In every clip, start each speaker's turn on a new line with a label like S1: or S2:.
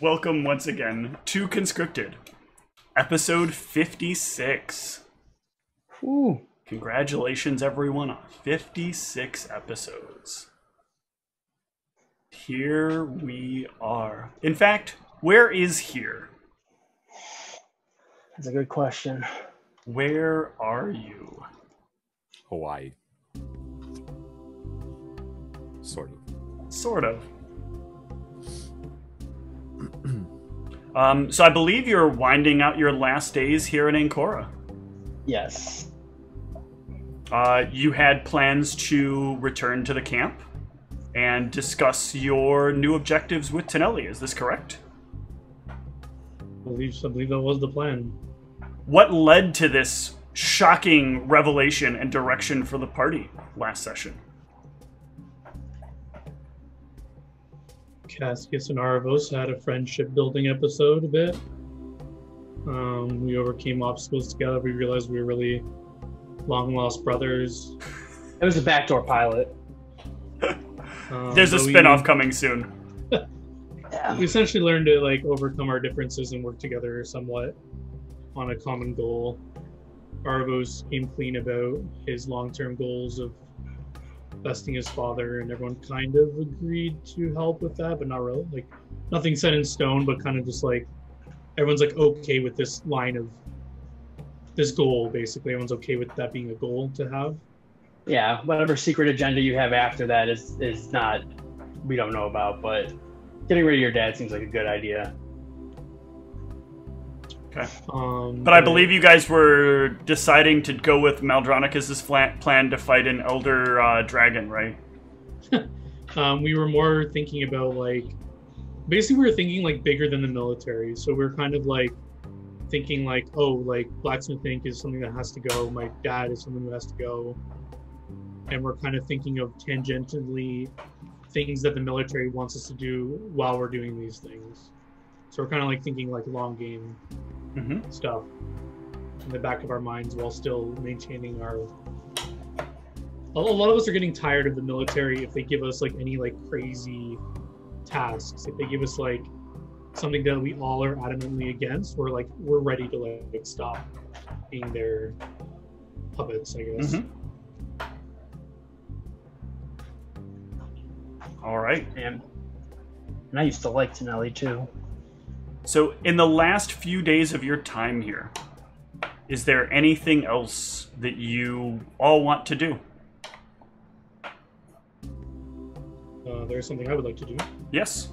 S1: welcome once again to Conscripted, episode 56.
S2: Ooh.
S1: Congratulations, everyone, on 56 episodes. Here we are. In fact, where is here?
S2: That's a good question.
S1: Where are you?
S3: Hawaii. Sort of.
S1: Sort of. So I believe you're winding out your last days here in Ancora.
S2: Yes.
S1: You had plans to return to the camp and discuss your new objectives with Tonelli. Is this correct?
S4: I believe that was the plan.
S1: What led to this shocking revelation and direction for the party last session?
S4: Cassius and Arvos had a friendship building episode a bit. We overcame obstacles together. We realized we were really long lost brothers.
S2: It was a backdoor pilot.
S1: There's a spin-off coming soon.
S4: We essentially learned to overcome our differences and work together somewhat on a common goal. Arvos came clean about his long-term goals of besting his father, and everyone kind of agreed to help with that, but not really. Nothing set in stone, but kind of just everyone's okay with this line of this goal. Basically, everyone's okay with that being a goal to have.
S2: Yeah, whatever secret agenda you have after that is not, we don't know about, but getting rid of your dad seems like a good idea.
S1: Okay. But I believe you guys were deciding to go with Maldronicus's plan to fight an elder dragon, right?
S4: We were more thinking about basically we were thinking bigger than the military. So we're kind of thinking Blacksmith Inc. is something that has to go. My dad is something that has to go. And we're kind of thinking of tangentially things that the military wants us to do while we're doing these things. So we're kind of thinking long game stuff in the back of our minds while still maintaining our... A lot of us are getting tired of the military if they give us any crazy tasks. If they give us something that we all are adamantly against, we're ready to stop being their puppets, I guess.
S1: All right.
S2: And I used to like Tonelli too.
S1: So, in the last few days of your time here, is there anything else that you all want to do?
S4: There's something I would like to do.
S1: Yes.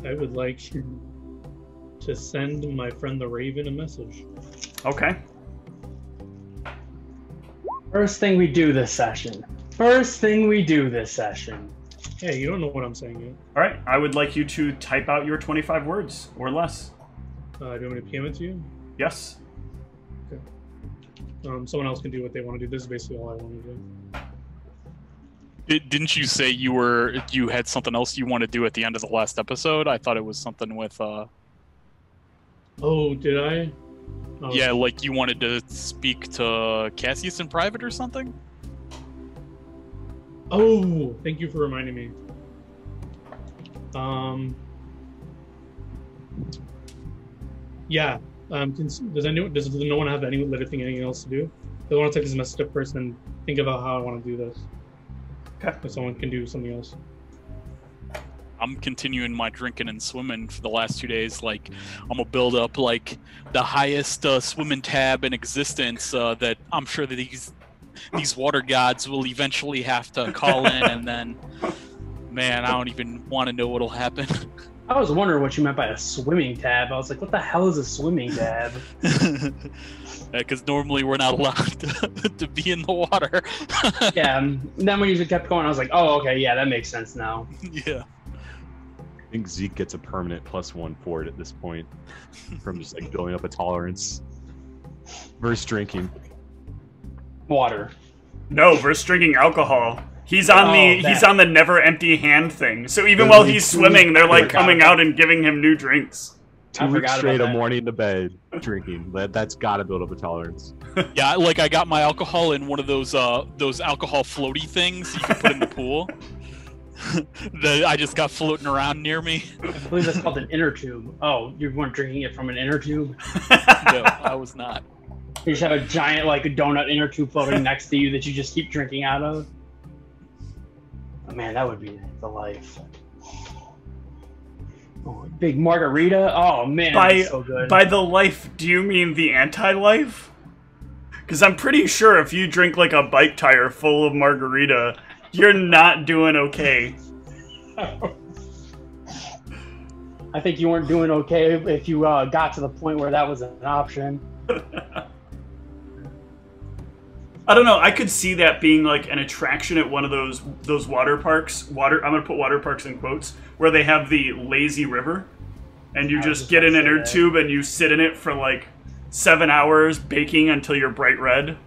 S4: I would like to send my friend the Raven a message.
S1: Okay.
S2: First thing we do this session.
S4: Hey, you don't know what I'm saying yet.
S1: All right. I would like you to type out your 25 words or less.
S4: Do you want me to PM it to you?
S1: Yes.
S4: Okay. Someone else can do what they want to do. This is basically all I want to do.
S5: Didn't you say you had something else you want to do at the end of the last episode? I thought it was something with
S4: Oh, did I? Oh.
S5: Yeah, you wanted to speak to Cassius in private or something?
S4: Oh, thank you for reminding me. Yeah. Does no one have anything else to do? I want to take this message up first and think about how I want to do this.
S1: Okay.
S4: If someone can do something else.
S5: I'm continuing my drinking and swimming for the last 2 days. I'm gonna build up the highest swimming tab in existence that I'm sure that these water gods will eventually have to call in, and then, man, I don't even want to know what'll happen.
S2: I was wondering what you meant by a swimming tab. I was like, what the hell is a swimming tab?
S5: Because normally we're not allowed to be in the water.
S2: Yeah, and then when you kept going, I was like, oh, okay, yeah, that makes sense now.
S5: Yeah.
S3: I think Zeke gets a permanent +1 for it at this point from just building up a tolerance versus drinking.
S2: Water.
S1: No, versus drinking alcohol. He's on the never empty hand thing. So even while he's swimming, they're coming out and giving him new drinks.
S3: 2 weeks straight of morning to bed drinking. That's gotta build up a tolerance.
S5: Yeah, I got my alcohol in one of those alcohol floaty things you can put in the pool. that I just got floating around near me.
S2: I believe that's called an inner tube. Oh, you weren't drinking it from an inner tube?
S5: No, I was not.
S2: You just have a giant, like, a donut inner tube floating next to you that you just keep drinking out of? Oh, man, that would be the life. Oh, big margarita? Oh, man, that's so good.
S1: By the life, do you mean the anti-life? Because I'm pretty sure if you drink, like, a bike tire full of margarita, you're not doing okay.
S2: I think you weren't doing okay if you got to the point where that was an option.
S1: I don't know. I could see that being like an attraction at one of those water parks. I'm gonna put water parks in quotes, where they have the lazy river, and you just get an inner tube and you sit in it for like 7 hours, baking until you're bright red.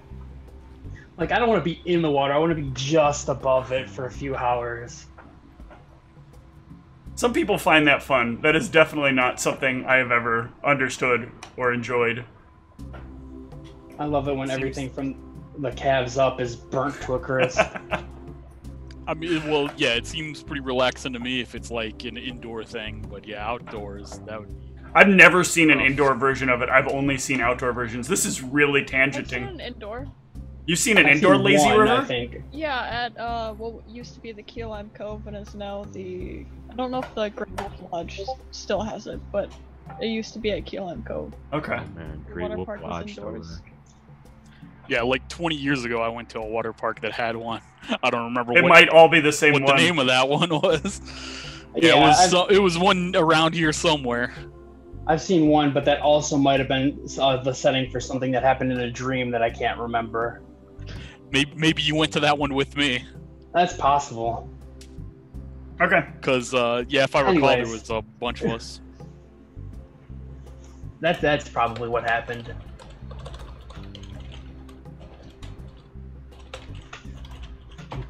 S2: Like, I don't want to be in the water. I want to be just above it for a few hours.
S1: Some people find that fun. That is definitely not something I have ever understood or enjoyed.
S2: I love it when everything from the calves up is burnt to a crisp.
S5: I mean, well, yeah, it seems pretty relaxing to me if it's like an indoor thing, but yeah, outdoors, that would be...
S1: I've never seen an indoor version of it. I've only seen outdoor versions. This is really tangenting.
S6: I've seen an indoor.
S1: You've seen an indoor lazy river?
S2: I think.
S6: Yeah, at what used to be the Key Lime Cove and is now the... I don't know if the Great Wolf Lodge still has it, but it used to be at Key Lime Cove.
S1: Okay.
S3: Man,
S6: The
S3: Great
S6: water
S3: Wolf
S6: park was
S3: Lodge.
S6: indoors.
S5: Yeah, like 20 years ago, I went to a water park that had one. I don't remember
S1: It might all be the same
S5: what
S1: one.
S5: the name of that one was.
S2: Yeah,
S5: it was one around here somewhere.
S2: I've seen one, but that also might have been the setting for something that happened in a dream that I can't remember.
S5: Maybe you went to that one with me.
S2: That's possible.
S1: Okay.
S5: Because, yeah, if I recall, there
S2: Anyways.
S5: was a bunch of us.
S2: That's probably what happened.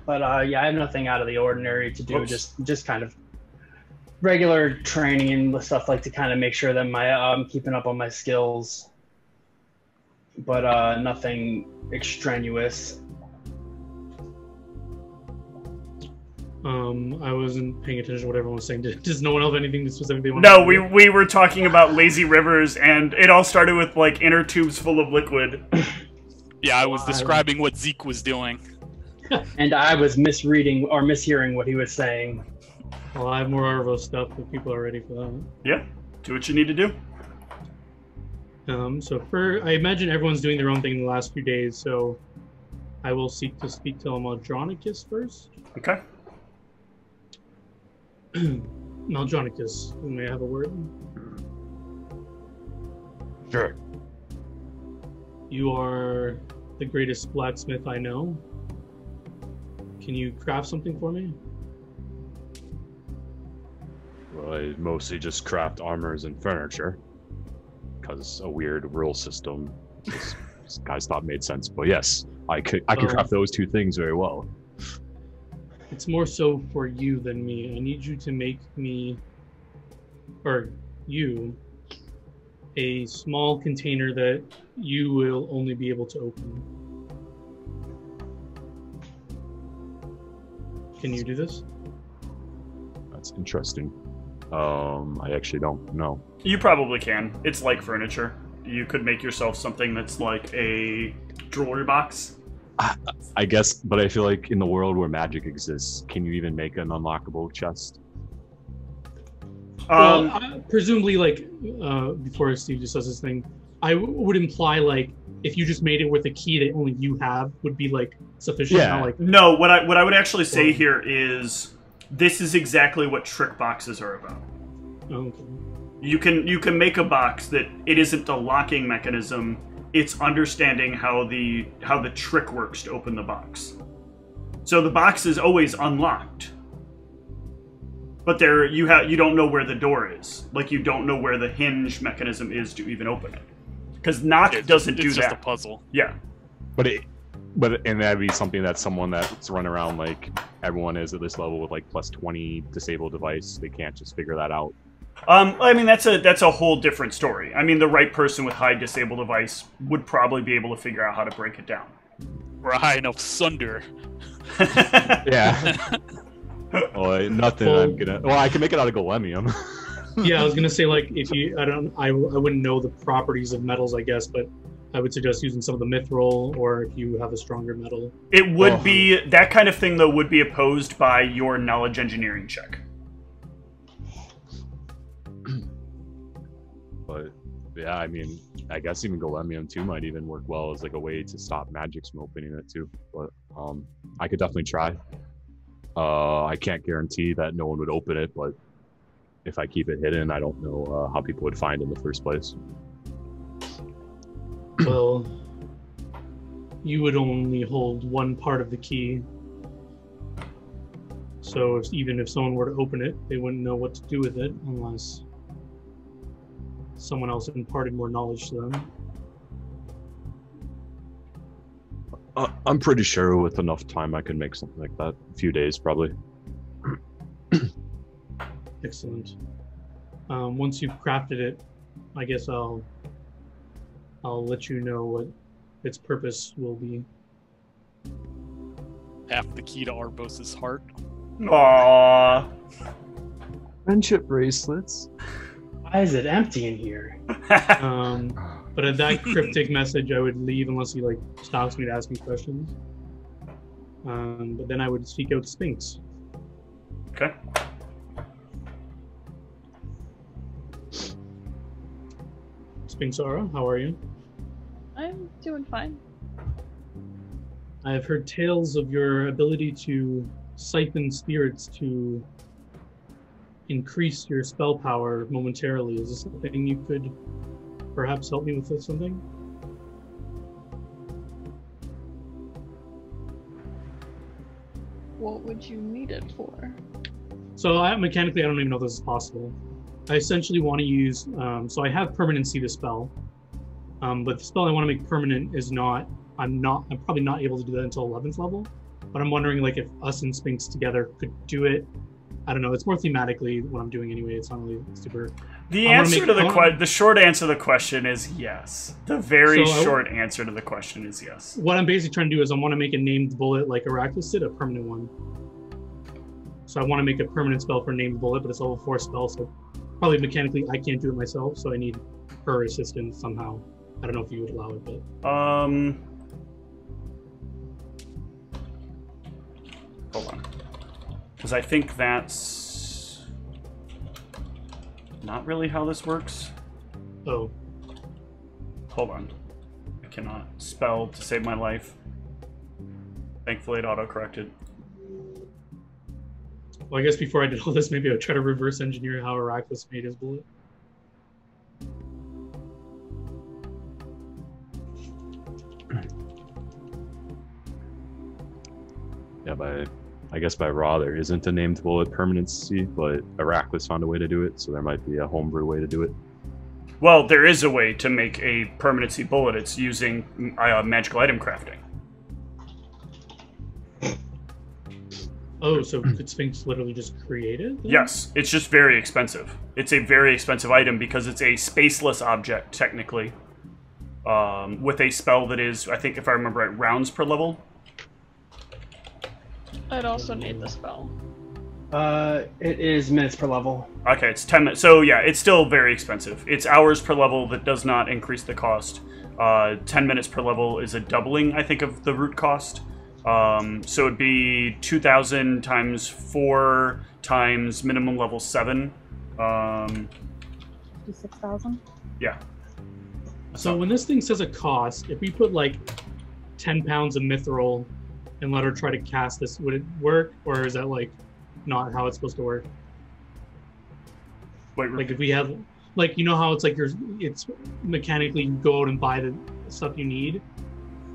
S2: But yeah, I have nothing out of the ordinary to do.
S1: Whoops.
S2: Just kind of regular training and stuff, like to kind of make sure that I'm keeping up on my skills. But nothing extraneous.
S4: I wasn't paying attention to what everyone was saying. Does no one else have anything specifically want
S1: No,
S4: to say?
S1: we were talking about lazy rivers, and it all started with like inner tubes full of liquid.
S5: Yeah, I was describing what Zeke was doing.
S2: And I was misreading or mishearing what he was saying.
S4: Well, I have more Arvo stuff if people are ready for that.
S1: Yeah, do what you need to do.
S4: So I imagine everyone's doing their own thing in the last few days, so I will seek to speak to Maldronicus first.
S1: Okay.
S4: Maldronicus, may I have a word?
S3: Sure.
S4: You are the greatest blacksmith I know. Can you craft something for me?
S3: Well, I mostly just craft armors and furniture. Because a weird rule system this guys thought made sense. But yes, I can craft those two things very well.
S4: It's more so for you than me. I need you to make me, or you, a small container that you will only be able to open. Can you do this?
S3: That's interesting. I actually don't know.
S1: You probably can. It's like furniture. You could make yourself something that's like a jewelry box.
S3: I guess, but I feel like in the world where magic exists, can you even make an unlockable chest?
S4: Presumably, like, before Steve just does this thing, I would imply, like, if you just made it with a key that only you have, would be, like, sufficient.
S3: Yeah.
S4: Not like,
S1: No, what I would actually say here is this is exactly what trick boxes are about.
S4: oh, okay.
S1: You can make a box that it isn't a locking mechanism. It's understanding how the trick works to open the box. So the box is always unlocked, but you don't know where the door is. Like, you don't know where the hinge mechanism is to even open it, because knock doesn't do that.
S5: It's just a puzzle.
S1: Yeah,
S3: And that'd be something that someone that's run around like everyone is at this level with like plus 20 disabled device, they can't just figure that out.
S1: I mean, that's a whole different story. I mean, the right person with high disable device would probably be able to figure out how to break it down.
S5: We're high enough sunder.
S3: Yeah. Oh, nothing.
S4: Well-
S3: I'm gonna. Well, I can make it out of galenium.
S4: Yeah, I was gonna say like if you, I wouldn't know the properties of metals, I guess, but I would suggest using some of the mithril, or if you have a stronger metal.
S1: It would be that kind of thing, though. Would be opposed by your knowledge engineering check.
S3: But yeah, I mean, I guess even galenium too might even work well as like a way to stop magics from opening it too. But I could definitely try. I can't guarantee that no one would open it, but if I keep it hidden, I don't know how people would find it in the first place.
S4: Well, you would only hold one part of the key. So even if someone were to open it, they wouldn't know what to do with it unless someone else imparted more knowledge to them.
S3: I'm pretty sure with enough time I could make something like that. A few days, probably.
S4: Excellent. Once you've crafted it, I guess I'll let you know what its purpose will be.
S5: Half the key to Arbos's heart.
S1: Aww.
S3: Friendship bracelets.
S2: Why is it empty in here?
S4: But at that cryptic message, I would leave unless he like stops me to ask me questions. But then I would seek out Sphinx.
S1: Okay.
S4: Sphinxara, how are you?
S6: I'm doing fine.
S4: I have heard tales of your ability to siphon spirits to increase your spell power momentarily. Is this something you could perhaps help me with or something?
S6: What would you need it for?
S4: So mechanically, I don't even know if this is possible. I essentially want to use, so I have permanency to spell, but the spell I want to make permanent is not, I'm probably not able to do that until 11th level, but I'm wondering like if us and Sphinx together could do it. I don't know, it's more thematically what I'm doing anyway, it's not really super...
S1: The short answer to the question is yes. The very
S4: So
S1: short answer to the question is yes.
S4: What I'm basically trying to do is I want to make a named bullet like Arachnus did, a permanent one. So I want to make a permanent spell for named bullet, but it's a level 4 spell, so probably mechanically I can't do it myself, so I need her assistance somehow. I don't know if you would allow it, but...
S1: Hold on. Because I think that's not really how this works.
S4: Oh.
S1: Hold on. I cannot spell to save my life. Thankfully it auto-corrected.
S4: Well, I guess before I did all this, maybe I would try to reverse engineer how Arachnus made his bullet.
S3: Yeah, I guess by Raw there isn't a named bullet permanency, but Arachnus found a way to do it, so there might be a homebrew way to do it.
S1: Well, there is a way to make a permanency bullet. It's using magical item crafting.
S4: Oh, so could Sphinx literally just create it? Then?
S1: Yes, it's just very expensive. It's a very expensive item because it's a spaceless object, technically. With a spell that is, I think if I remember right, rounds per level.
S6: I'd also need the spell.
S2: It is minutes per level.
S1: Okay, it's 10 minutes. So yeah, it's still very expensive. It's hours per level that does not increase the cost. 10 minutes per level is a doubling, I think, of the root cost. So it'd be 2,000 times 4 times minimum level 7.
S7: 6,000?
S1: Yeah.
S4: So when this thing says a cost, if we put like 10 pounds of mithril and let her try to cast this, would it work? Or is that like not how it's supposed to work?
S1: Wait,
S4: Like if we have, like, you know how it's like it's mechanically you go out and buy the stuff you need,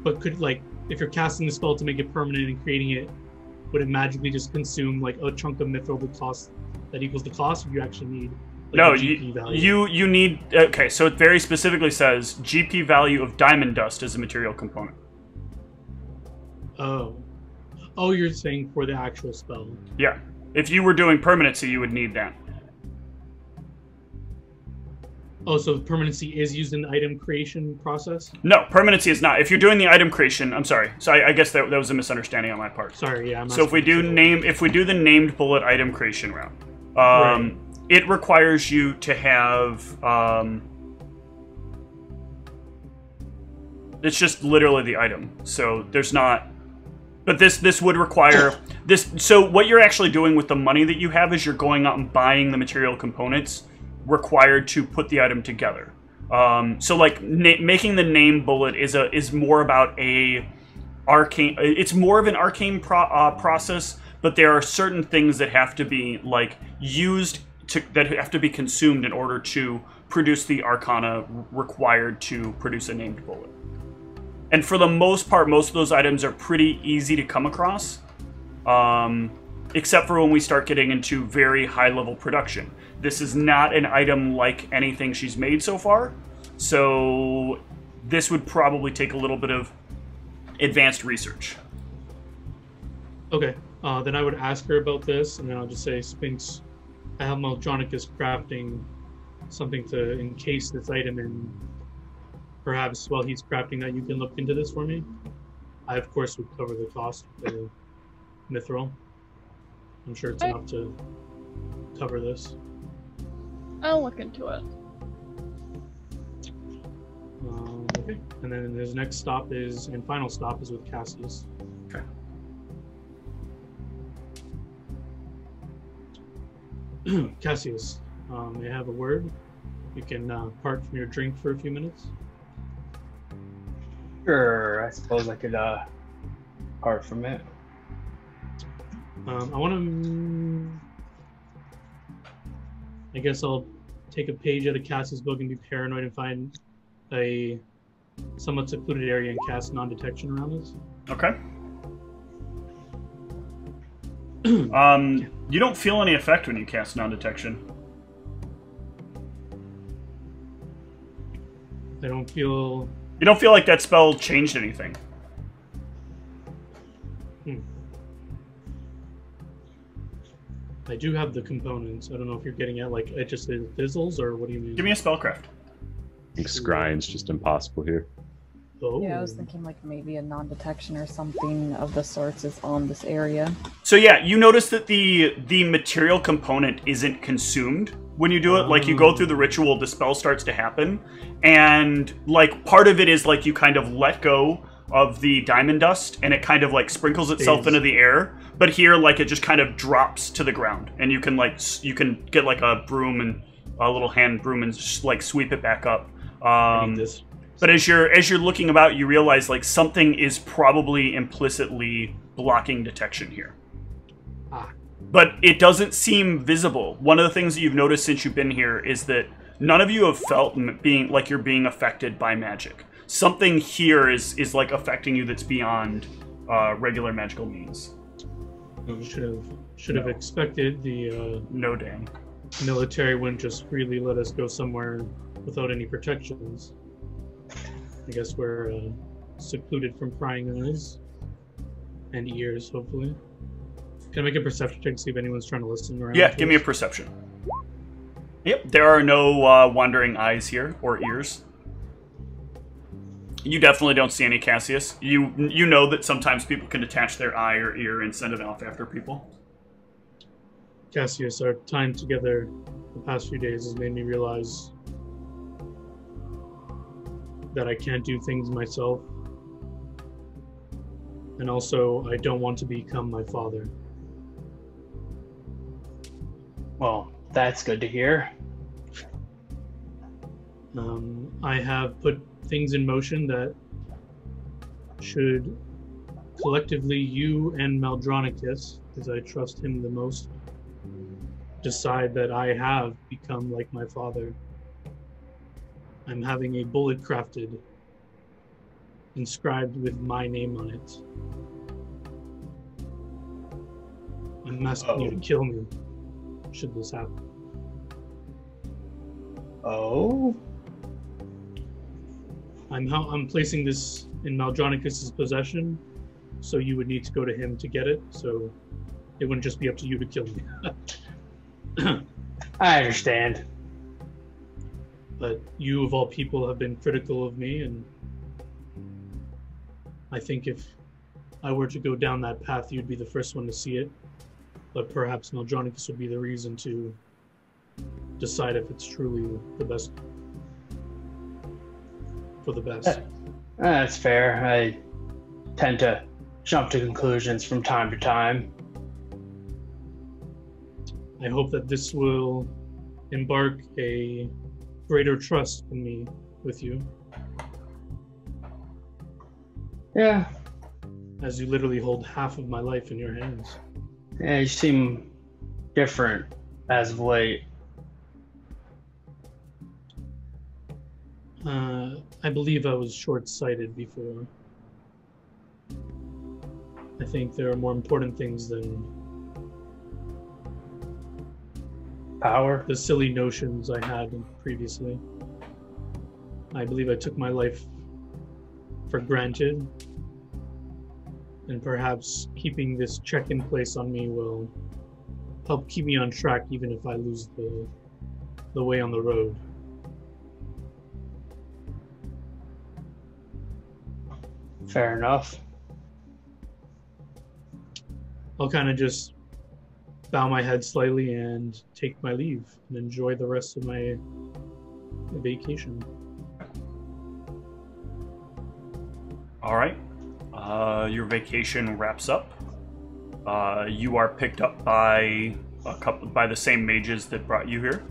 S4: but could like, if you're casting the spell to make it permanent and creating it, would it magically just consume like a chunk of mithril that equals the cost, or do you actually need like,
S1: no,
S4: a GP value?
S1: you need... Okay, so it very specifically says GP value of diamond dust is a material component.
S4: Oh, you're saying for the actual spell.
S1: Yeah. If you were doing permanency, you would need that.
S4: Oh, so permanency is used in the item creation process?
S1: No, permanency is not. If you're doing the item creation, I'm sorry. So I guess that was a misunderstanding on my part.
S4: Sorry, yeah.
S1: So if we do the named bullet item creation route,
S4: Right.
S1: it requires you to have. It's just literally the item. So there's not. But this would require this. So what you're actually doing with the money that you have is you're going out and buying the material components required to put the item together. So like making the name bullet is more about a arcane. It's more of an arcane process, but there are certain things that have to be like used that have to be consumed in order to produce the arcana required to produce a named bullet. And for the most part, most of those items are pretty easy to come across, except for when we start getting into very high-level production. This is not an item like anything she's made so far, so this would probably take a little bit of advanced research.
S4: Okay, then I would ask her about this, and then I'll just say, Sphinx, I have Maldronicus crafting something to encase this item in. Perhaps while he's crafting that, you can look into this for me. I, of course, would cover the cost of the mithril. I'm sure it's enough to cover this.
S6: I'll look into it.
S4: Okay, and then his next stop is, and final stop is with Cassius.
S1: Okay.
S4: Cassius, may I have a word? You can part from your drink for a few minutes.
S2: Sure, I suppose I could part from it.
S4: I want to. I guess I'll take a page out of Cassie's book and be paranoid and find a somewhat secluded area and cast non-detection around us.
S1: Okay. You don't feel any effect when you cast non-detection.
S4: I don't feel.
S1: You don't feel like that spell changed anything.
S4: I do have the components. I don't know if you're getting at, like, it just fizzles, or what do you mean?
S1: Give me a spellcraft.
S3: I think scrying's just impossible here.
S4: Oh.
S7: Yeah, I was thinking like maybe a non-detection or something of the sorts is on this area.
S1: So yeah, you notice that the material component isn't consumed when you do it. Like you go through the ritual, the spell starts to happen, and like part of it is like you kind of let go of the diamond dust, and it kind of like sprinkles itself into the air. But here, like it just kind of drops to the ground, and you can get like a broom and a little hand broom and just like sweep it back up.
S4: I need this.
S1: But as you're looking about, you realize like something is probably implicitly blocking detection here. But it doesn't seem visible. One of the things that you've noticed since you've been here is that none of you have felt you're being affected by magic. Something here is like affecting you that's beyond regular magical means.
S4: Should have expected the
S1: no dang.
S4: Military wouldn't just freely let us go somewhere without any protections. I guess we're secluded from prying eyes and ears, hopefully. Can I make a perception check to see if anyone's trying to listen around?
S1: Yeah, give me a perception. Yep, there are no wandering eyes here, or ears. You definitely don't see any, Cassius. You know that sometimes people can detach their eye or ear and send it off after people.
S4: Cassius, our time together the past few days has made me realize that I can't do things myself. And also, I don't want to become my father.
S2: Well, that's good to hear.
S4: I have put things in motion that should collectively you and Maldronicus, because I trust him the most, decide that I have become like my father. I'm having a bullet crafted, inscribed with my name on it. I'm asking you to kill me, should this happen.
S2: Oh?
S4: I'm placing this in Maldronicus's possession, so you would need to go to him to get it, so it wouldn't just be up to you to kill me.
S2: I understand.
S4: But you, of all people, have been critical of me, and I think if I were to go down that path, you'd be the first one to see it. But perhaps Meldronicus would be the reason to decide if it's truly the best for the best.
S2: That's fair. I tend to jump to conclusions from time to time.
S4: I hope that this will embark a greater trust in me with you,
S2: Yeah.
S4: as you literally hold half of my life in your hands.
S2: Yeah, you seem different as of late.
S4: I believe I was short-sighted before. I think there are more important things than
S2: Power.
S4: the silly notions I had previously. I believe I took my life for granted, and perhaps keeping this check in place on me will help keep me on track even if I lose the way on the road.
S2: Fair enough.
S4: I'll kind of just bow my head slightly and take my leave and enjoy the rest of my vacation.
S1: All right. Your vacation wraps up. You are picked up by the same mages that brought you here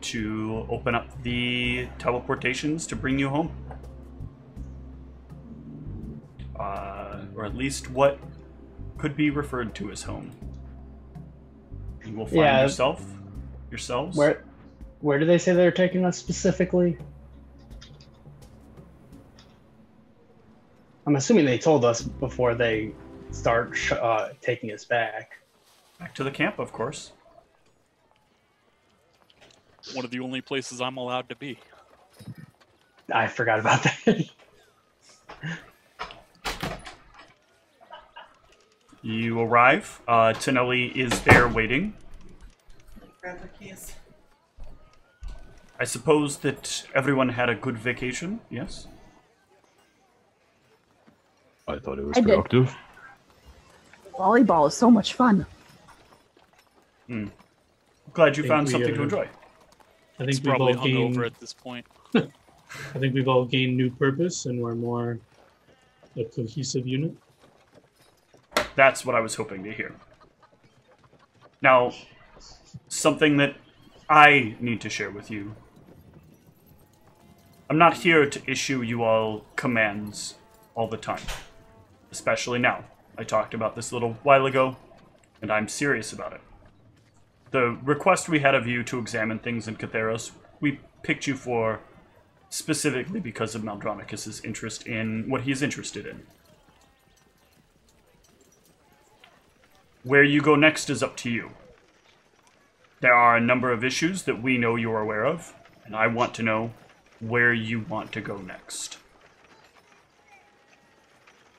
S1: to open up the teleportations to bring you home, or at least what could be referred to as home. You will find yourselves.
S2: Where do they say they're taking us specifically? I'm assuming they told us before they start taking us back.
S1: Back to the camp, of course.
S5: One of the only places I'm allowed to be.
S2: I forgot about that.
S1: You arrive. Tonelli is there waiting.
S8: Grab the keys.
S1: I suppose that everyone had a good vacation, yes?
S3: I thought it was
S7: I did.
S3: productive.
S7: Volleyball is so much fun.
S1: Glad you
S4: Think
S1: found
S4: we,
S1: something to enjoy.
S4: I
S5: It's
S4: think we've
S5: probably
S4: all gained.
S5: hungover at this point.
S4: I think we've all gained new purpose, and we're more a cohesive unit.
S1: That's what I was hoping to hear. Now, something that I need to share with you. I'm not here to issue you all commands all the time. Especially now. I talked about this a little while ago, and I'm serious about it. The request we had of you to examine things in Catheros, we picked you for specifically because of Meldronicus' interest in what he's interested in. Where you go next is up to you. There are a number of issues that we know you're aware of, and I want to know where you want to go next.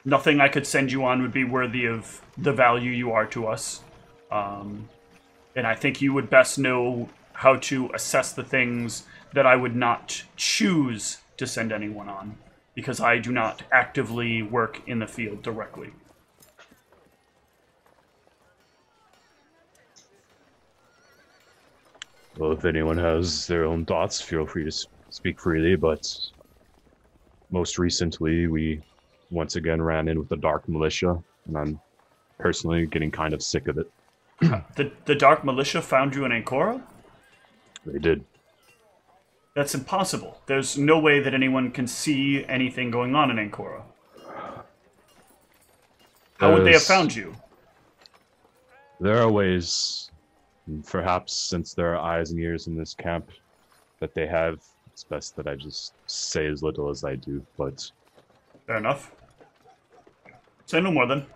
S1: Nothing I could send you on would be worthy of the value you are to us. And I think you would best know how to assess the things that I would not choose to send anyone on, because I do not actively work in the field directly.
S3: Well, if anyone has their own thoughts, feel free to speak freely, but most recently we once again ran in with the Dark Militia, and I'm personally getting kind of sick of it.
S1: The Dark Militia found you in Ancora?
S3: They did.
S1: That's impossible. There's no way that anyone can see anything going on in Ancora. How would they have found you?
S3: There are ways, and perhaps since there are eyes and ears in this camp that they have, it's best that I just say as little as I do, but...
S1: Fair enough. Say no more then.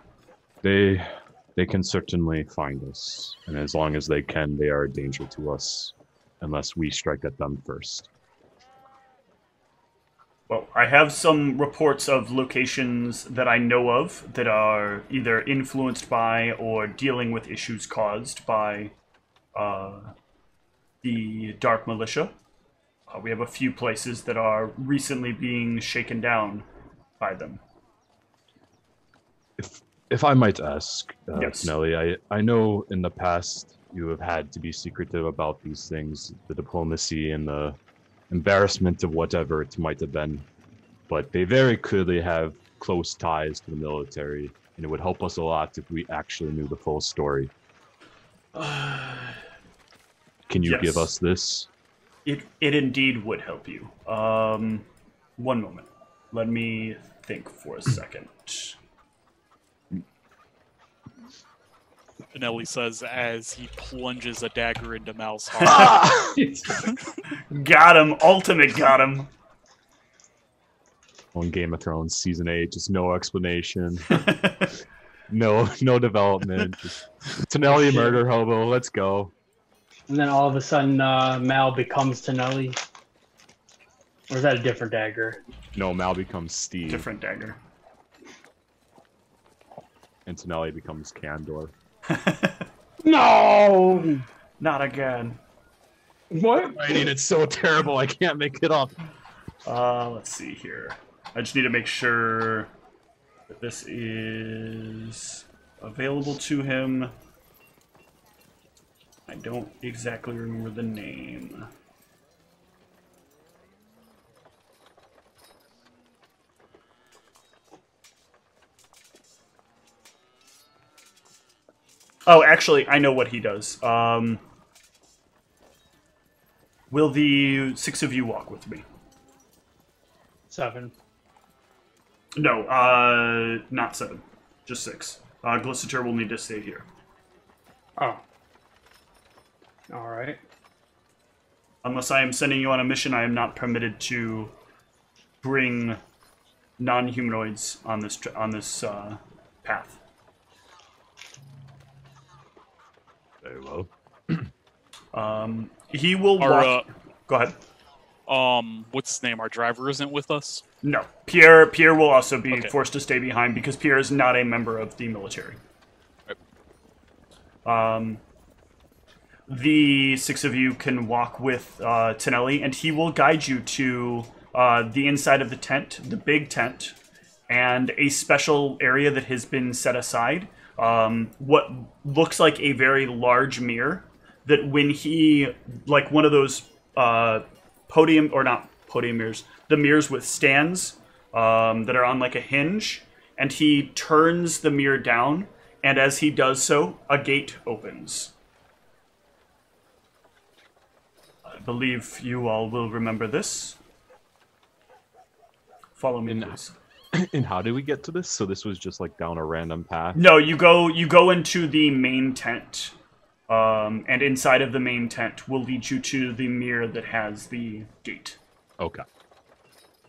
S3: They can certainly find us, and as long as they can, they are a danger to us, unless we strike at them first.
S1: Well, I have some reports of locations that I know of that are either influenced by or dealing with issues caused by the Dark Militia. We have a few places that are recently being shaken down by them.
S3: If I might ask,
S1: Yes.
S3: Nelly, I know in the past you have had to be secretive about these things, the diplomacy and the embarrassment of whatever it might have been, but they very clearly have close ties to the military, and it would help us a lot if we actually knew the full story. Can you give us this?
S1: It indeed would help you. One moment. Let me think for a second.
S5: Nelly says as he plunges a dagger into Mal's heart.
S1: Got him. Ultimate got him.
S3: On Game of Thrones Season 8, just no explanation. no development. Just Tonelli murder hobo, let's go.
S2: And then all of a sudden, Mal becomes Tonelli. Or is that a different dagger?
S3: No, Mal becomes Steve.
S1: Different dagger.
S3: And Tonelli becomes Candor.
S2: No!
S1: Not again.
S2: What?
S3: Writing it's so terrible, I can't make it up.
S1: Let's see here. I just need to make sure that this is available to him. I don't exactly remember the name. Oh, actually, I know what he does. Will the 6 of you walk with me?
S2: 7.
S1: No, not 7. Just 6. Glissater will need to stay here.
S2: Oh. Alright.
S1: Unless I am sending you on a mission, I am not permitted to bring non-humanoids on this path.
S3: Very well.
S1: He will walk... Go ahead.
S5: What's his name? Our driver isn't with us?
S1: No. Pierre will also be forced to stay behind because Pierre is not a member of the military.
S5: Right.
S1: The 6 of you can walk with Tonelli, and he will guide you to the inside of the tent, the big tent, and a special area that has been set aside. What looks like a very large mirror that when he, like one of those podium, or not podium mirrors, the mirrors with stands that are on like a hinge, and he turns the mirror down, and as he does so, a gate opens. I believe you all will remember this. Follow me, please.
S3: And how did we get to this? So this was just like down a random path?
S1: No, you go into the main tent. And inside of the main tent will lead you to the mirror that has the gate.
S3: Okay.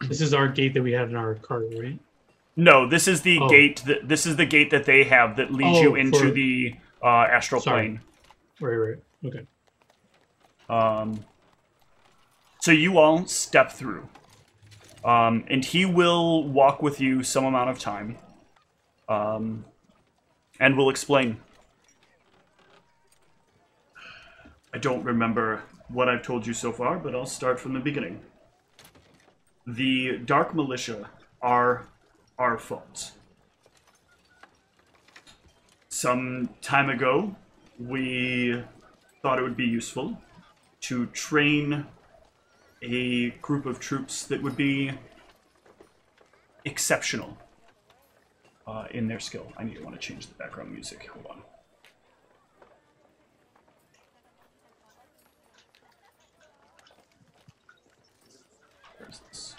S4: This is our gate that we had in our cart, right?
S1: No, this is the gate. This is the gate that they have that leads you into the astral plane.
S4: Right. Okay.
S1: So you all step through, and he will walk with you some amount of time, and will explain. I don't remember what I've told you so far, but I'll start from the beginning. The Dark Militia are our fault. Some time ago, we thought it would be useful to train a group of troops that would be exceptional in their skill. I want to change the background music. Hold on. Where's this?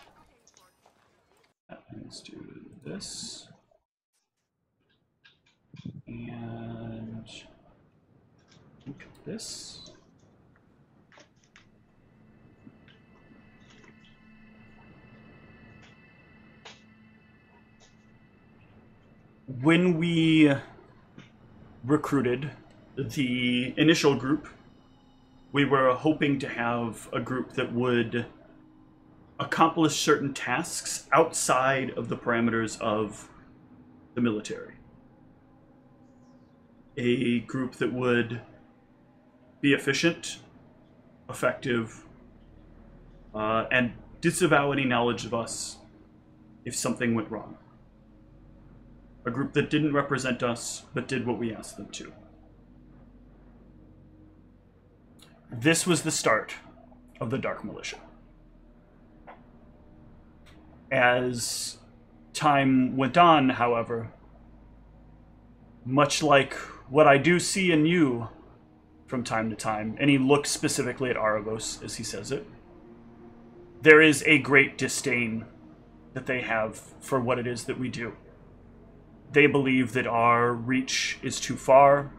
S1: Let's do this. And look at this. When we recruited the initial group, we were hoping to have a group that would accomplish certain tasks outside of the parameters of the military. A group that would be efficient, effective, and disavow any knowledge of us if something went wrong. A group that didn't represent us, but did what we asked them to. This was the start of the Dark Militia. As time went on, however, much like what I do see in you from time to time, and he looks specifically at Argos as he says it, there is a great disdain that they have for what it is that we do. They believe that our reach is too far.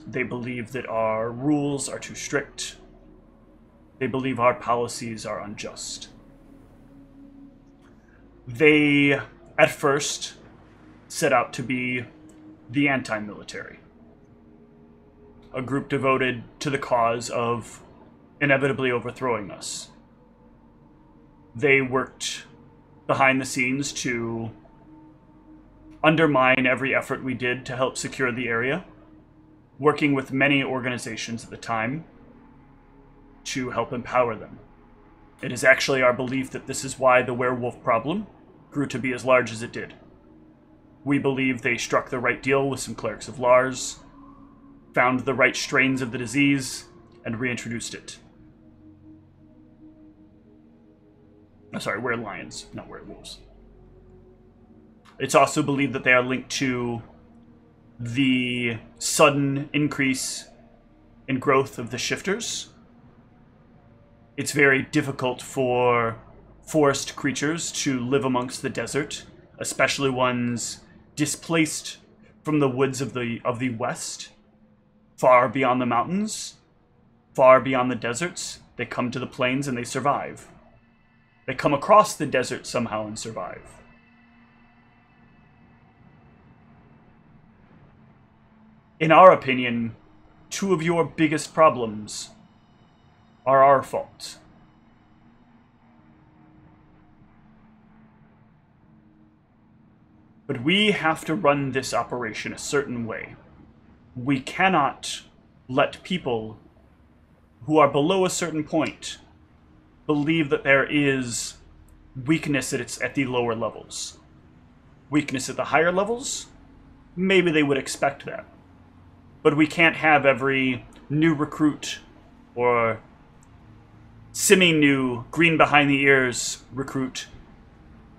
S1: They believe that our rules are too strict. They believe our policies are unjust. They, at first, set out to be the anti-military. A group devoted to the cause of inevitably overthrowing us. They worked behind the scenes to undermine every effort we did to help secure the area, working with many organizations at the time to help empower them. It is actually our belief that this is why the werewolf problem grew to be as large as it did. We believe they struck the right deal with some clerics of Lars, found the right strains of the disease, and reintroduced it. I'm sorry, were-lions, not werewolves. It's also believed that they are linked to the sudden increase in growth of the shifters. It's very difficult for forest creatures to live amongst the desert, especially ones displaced from the woods of the west, far beyond the mountains, far beyond the deserts. They come to the plains and they survive. They come across the desert somehow and survive. In our opinion, two of your biggest problems are our fault. But we have to run this operation a certain way. We cannot let people who are below a certain point believe that there is weakness at the lower levels. Weakness at the higher levels? Maybe they would expect that. But we can't have every new recruit or semi-new, green behind the ears recruit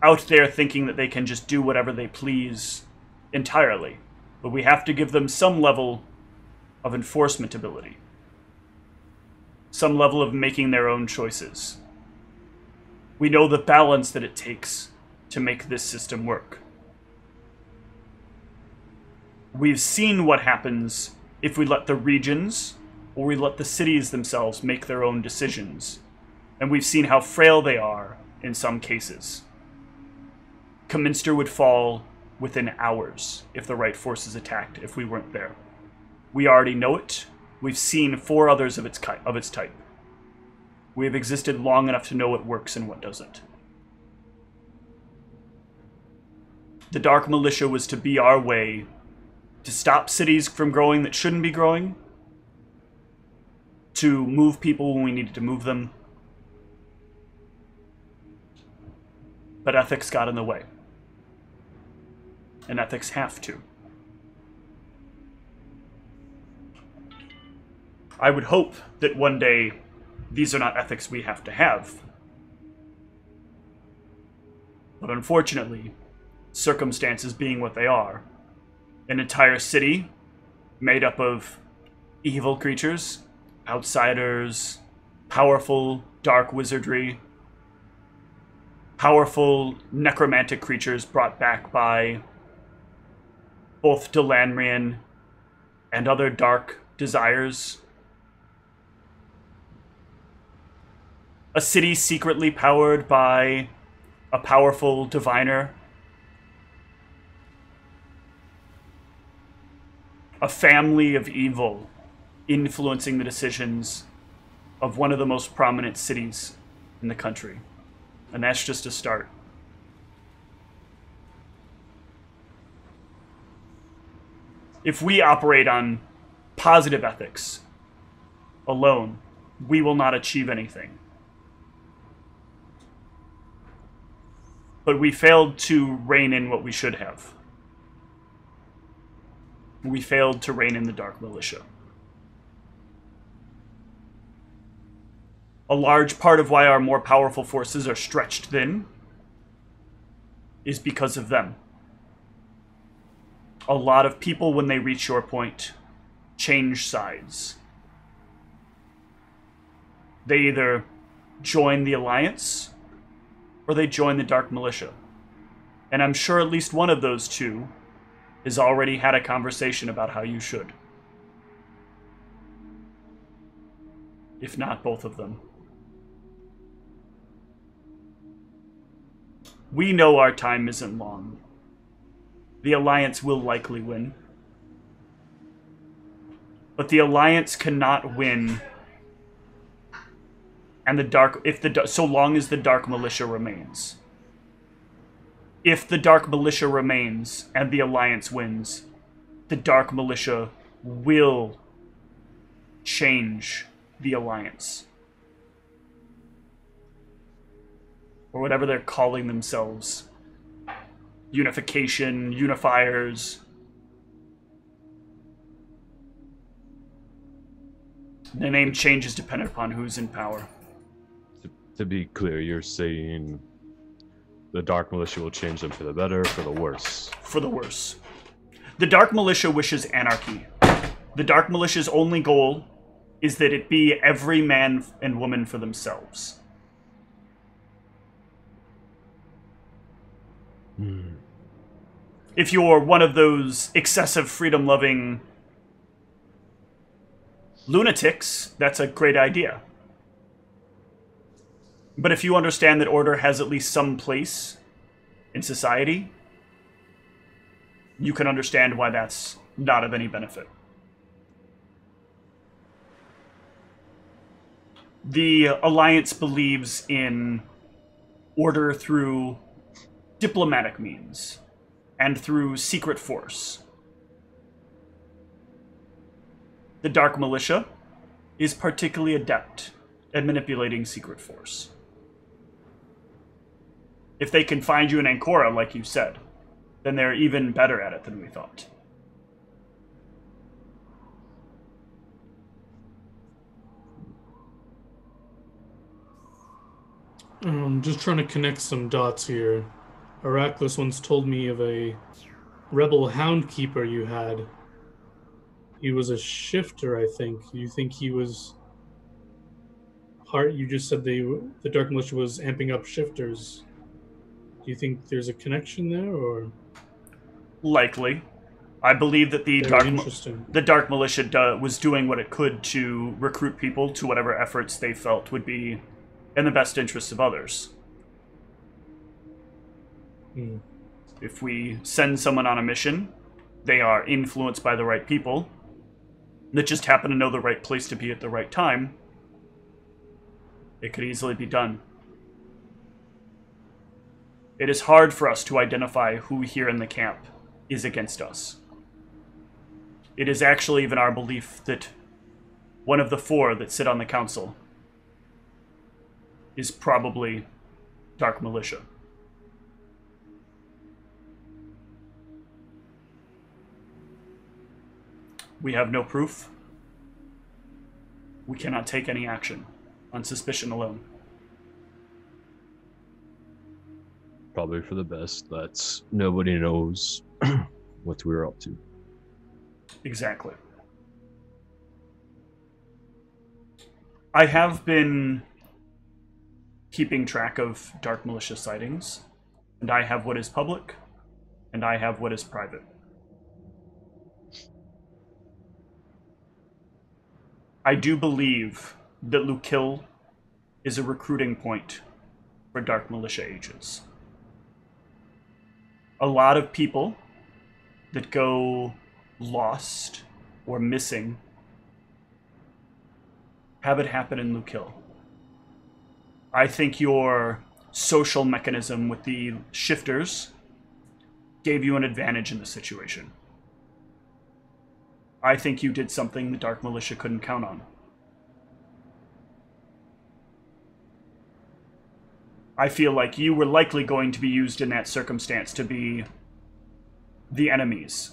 S1: out there thinking that they can just do whatever they please entirely. But we have to give them some level of enforcement ability. Some level of making their own choices. We know the balance that it takes to make this system work. We've seen what happens if we let the regions or we let the cities themselves make their own decisions. And we've seen how frail they are in some cases. Kminster would fall within hours if the right forces attacked if we weren't there. We already know it. We've seen 4 others of its type. We have existed long enough to know what works and what doesn't. The Dark Militia was to be our way to stop cities from growing that shouldn't be growing, to move people when we needed to move them. But ethics got in the way. And ethics have to. I would hope that one day these are not ethics we have to have. But unfortunately, circumstances being what they are, an entire city made up of evil creatures, outsiders, powerful dark wizardry, powerful necromantic creatures brought back by both Delanrian and other dark desires. A city secretly powered by a powerful diviner. A family of evil influencing the decisions of one of the most prominent cities in the country. And that's just a start. If we operate on positive ethics alone, we will not achieve anything. But we failed to rein in what we should have. We failed to rein in the Dark Militia. A large part of why our more powerful forces are stretched thin is because of them. A lot of people, when they reach your point, change sides. They either join the Alliance, or they join the Dark Militia. And I'm sure at least one of those two has already had a conversation about how you should. If not both of them. We know our time isn't long. The Alliance will likely win. But the Alliance cannot win and so long as the Dark Militia remains. If the Dark Militia remains and the Alliance wins, the Dark Militia will change the Alliance. Or whatever they're calling themselves. Unification, unifiers. The name changes dependent upon who's in power.
S3: To be clear, you're saying the Dark Militia will change them for the better, for the worse?
S1: For the worse. The Dark Militia wishes anarchy. The Dark Militia's only goal is that it be every man and woman for themselves. If you're one of those excessive freedom-loving lunatics, that's a great idea. But if you understand that order has at least some place in society, you can understand why that's not of any benefit. The Alliance believes in order through diplomatic means and through secret force. The Dark Militia is particularly adept at manipulating secret force. If they can find you in Ancora, like you said, then they're even better at it than we thought.
S4: Just trying to connect some dots here. Heracles once told me of a rebel hound keeper you had. He was a shifter, I think. You think he was part? You just said the Dark Militia was amping up shifters. Do you think there's a connection there, or?
S1: Likely. I believe that the Dark Militia was doing what it could to recruit people to whatever efforts they felt would be in the best interests of others. If we send someone on a mission, they are influenced by the right people that just happen to know the right place to be at the right time, it could easily be done. It is hard for us to identify who here in the camp is against us. It is actually even our belief that one of the four that sit on the council is probably Dark Militia. We have no proof. We cannot take any action on suspicion alone.
S3: Probably for the best. That's nobody knows what we're up to.
S1: Exactly. I have been keeping track of Dark Militia sightings, and I have what is public, and I have what is private. I do believe that Lukil is a recruiting point for Dark Militia agents. A lot of people that go lost or missing have it happen in Lukil. I think your social mechanism with the shifters gave you an advantage in the situation. I think you did something the Dark Militia couldn't count on. I feel like you were likely going to be used in that circumstance to be the enemies.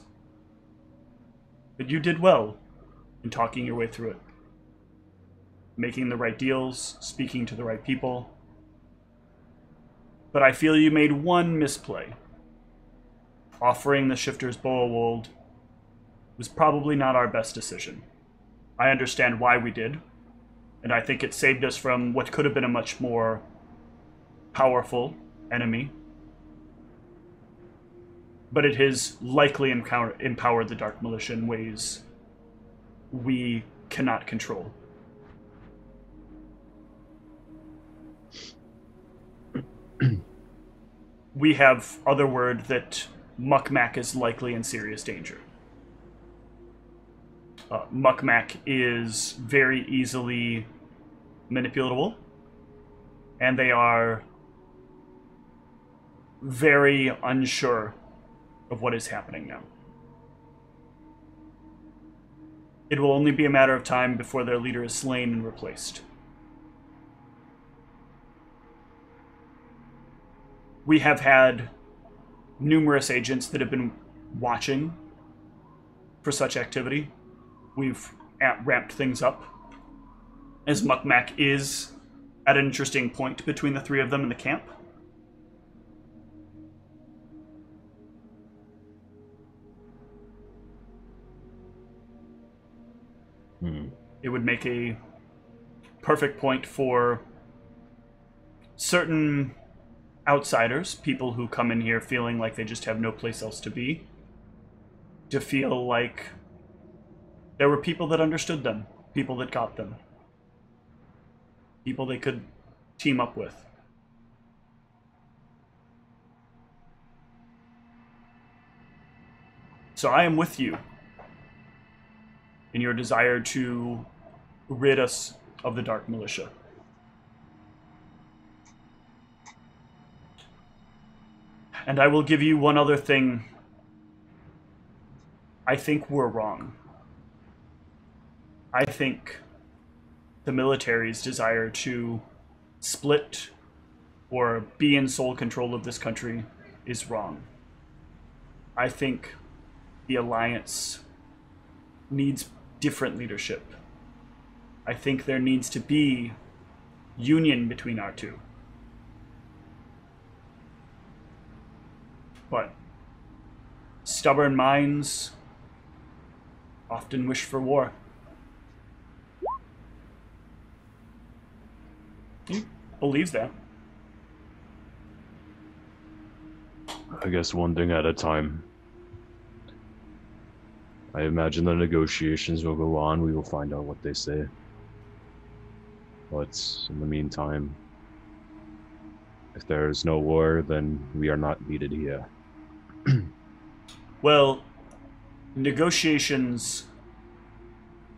S1: But you did well in talking your way through it. Making the right deals, speaking to the right people. But I feel you made one misplay. Offering the Shifter's Bowold was probably not our best decision. I understand why we did, and I think it saved us from what could have been a much more powerful enemy. But it has likely empowered the Dark Militia in ways we cannot control. We have other word that Muckmack is likely in serious danger. Muckmack is very easily manipulatable, and they are very unsure of what is happening now. It will only be a matter of time before their leader is slain and replaced. We have had numerous agents that have been watching for such activity. We've ramped things up, as Muckmack is at an interesting point between the three of them in the camp. It would make a perfect point for certain outsiders, people who come in here feeling like they just have no place else to be, to feel like there were people that understood them, people that got them, people they could team up with. So I am with you in your desire to rid us of the Dark Militia. And I will give you one other thing. I think we're wrong. I think the military's desire to split or be in sole control of this country is wrong. I think the Alliance needs different leadership. I think there needs to be union between our two. But stubborn minds often wish for war. He believes that.
S3: I guess one thing at a time. I imagine the negotiations will go on. We will find out what they say. But in the meantime, if there is no war, then we are not needed here.
S1: Well, negotiations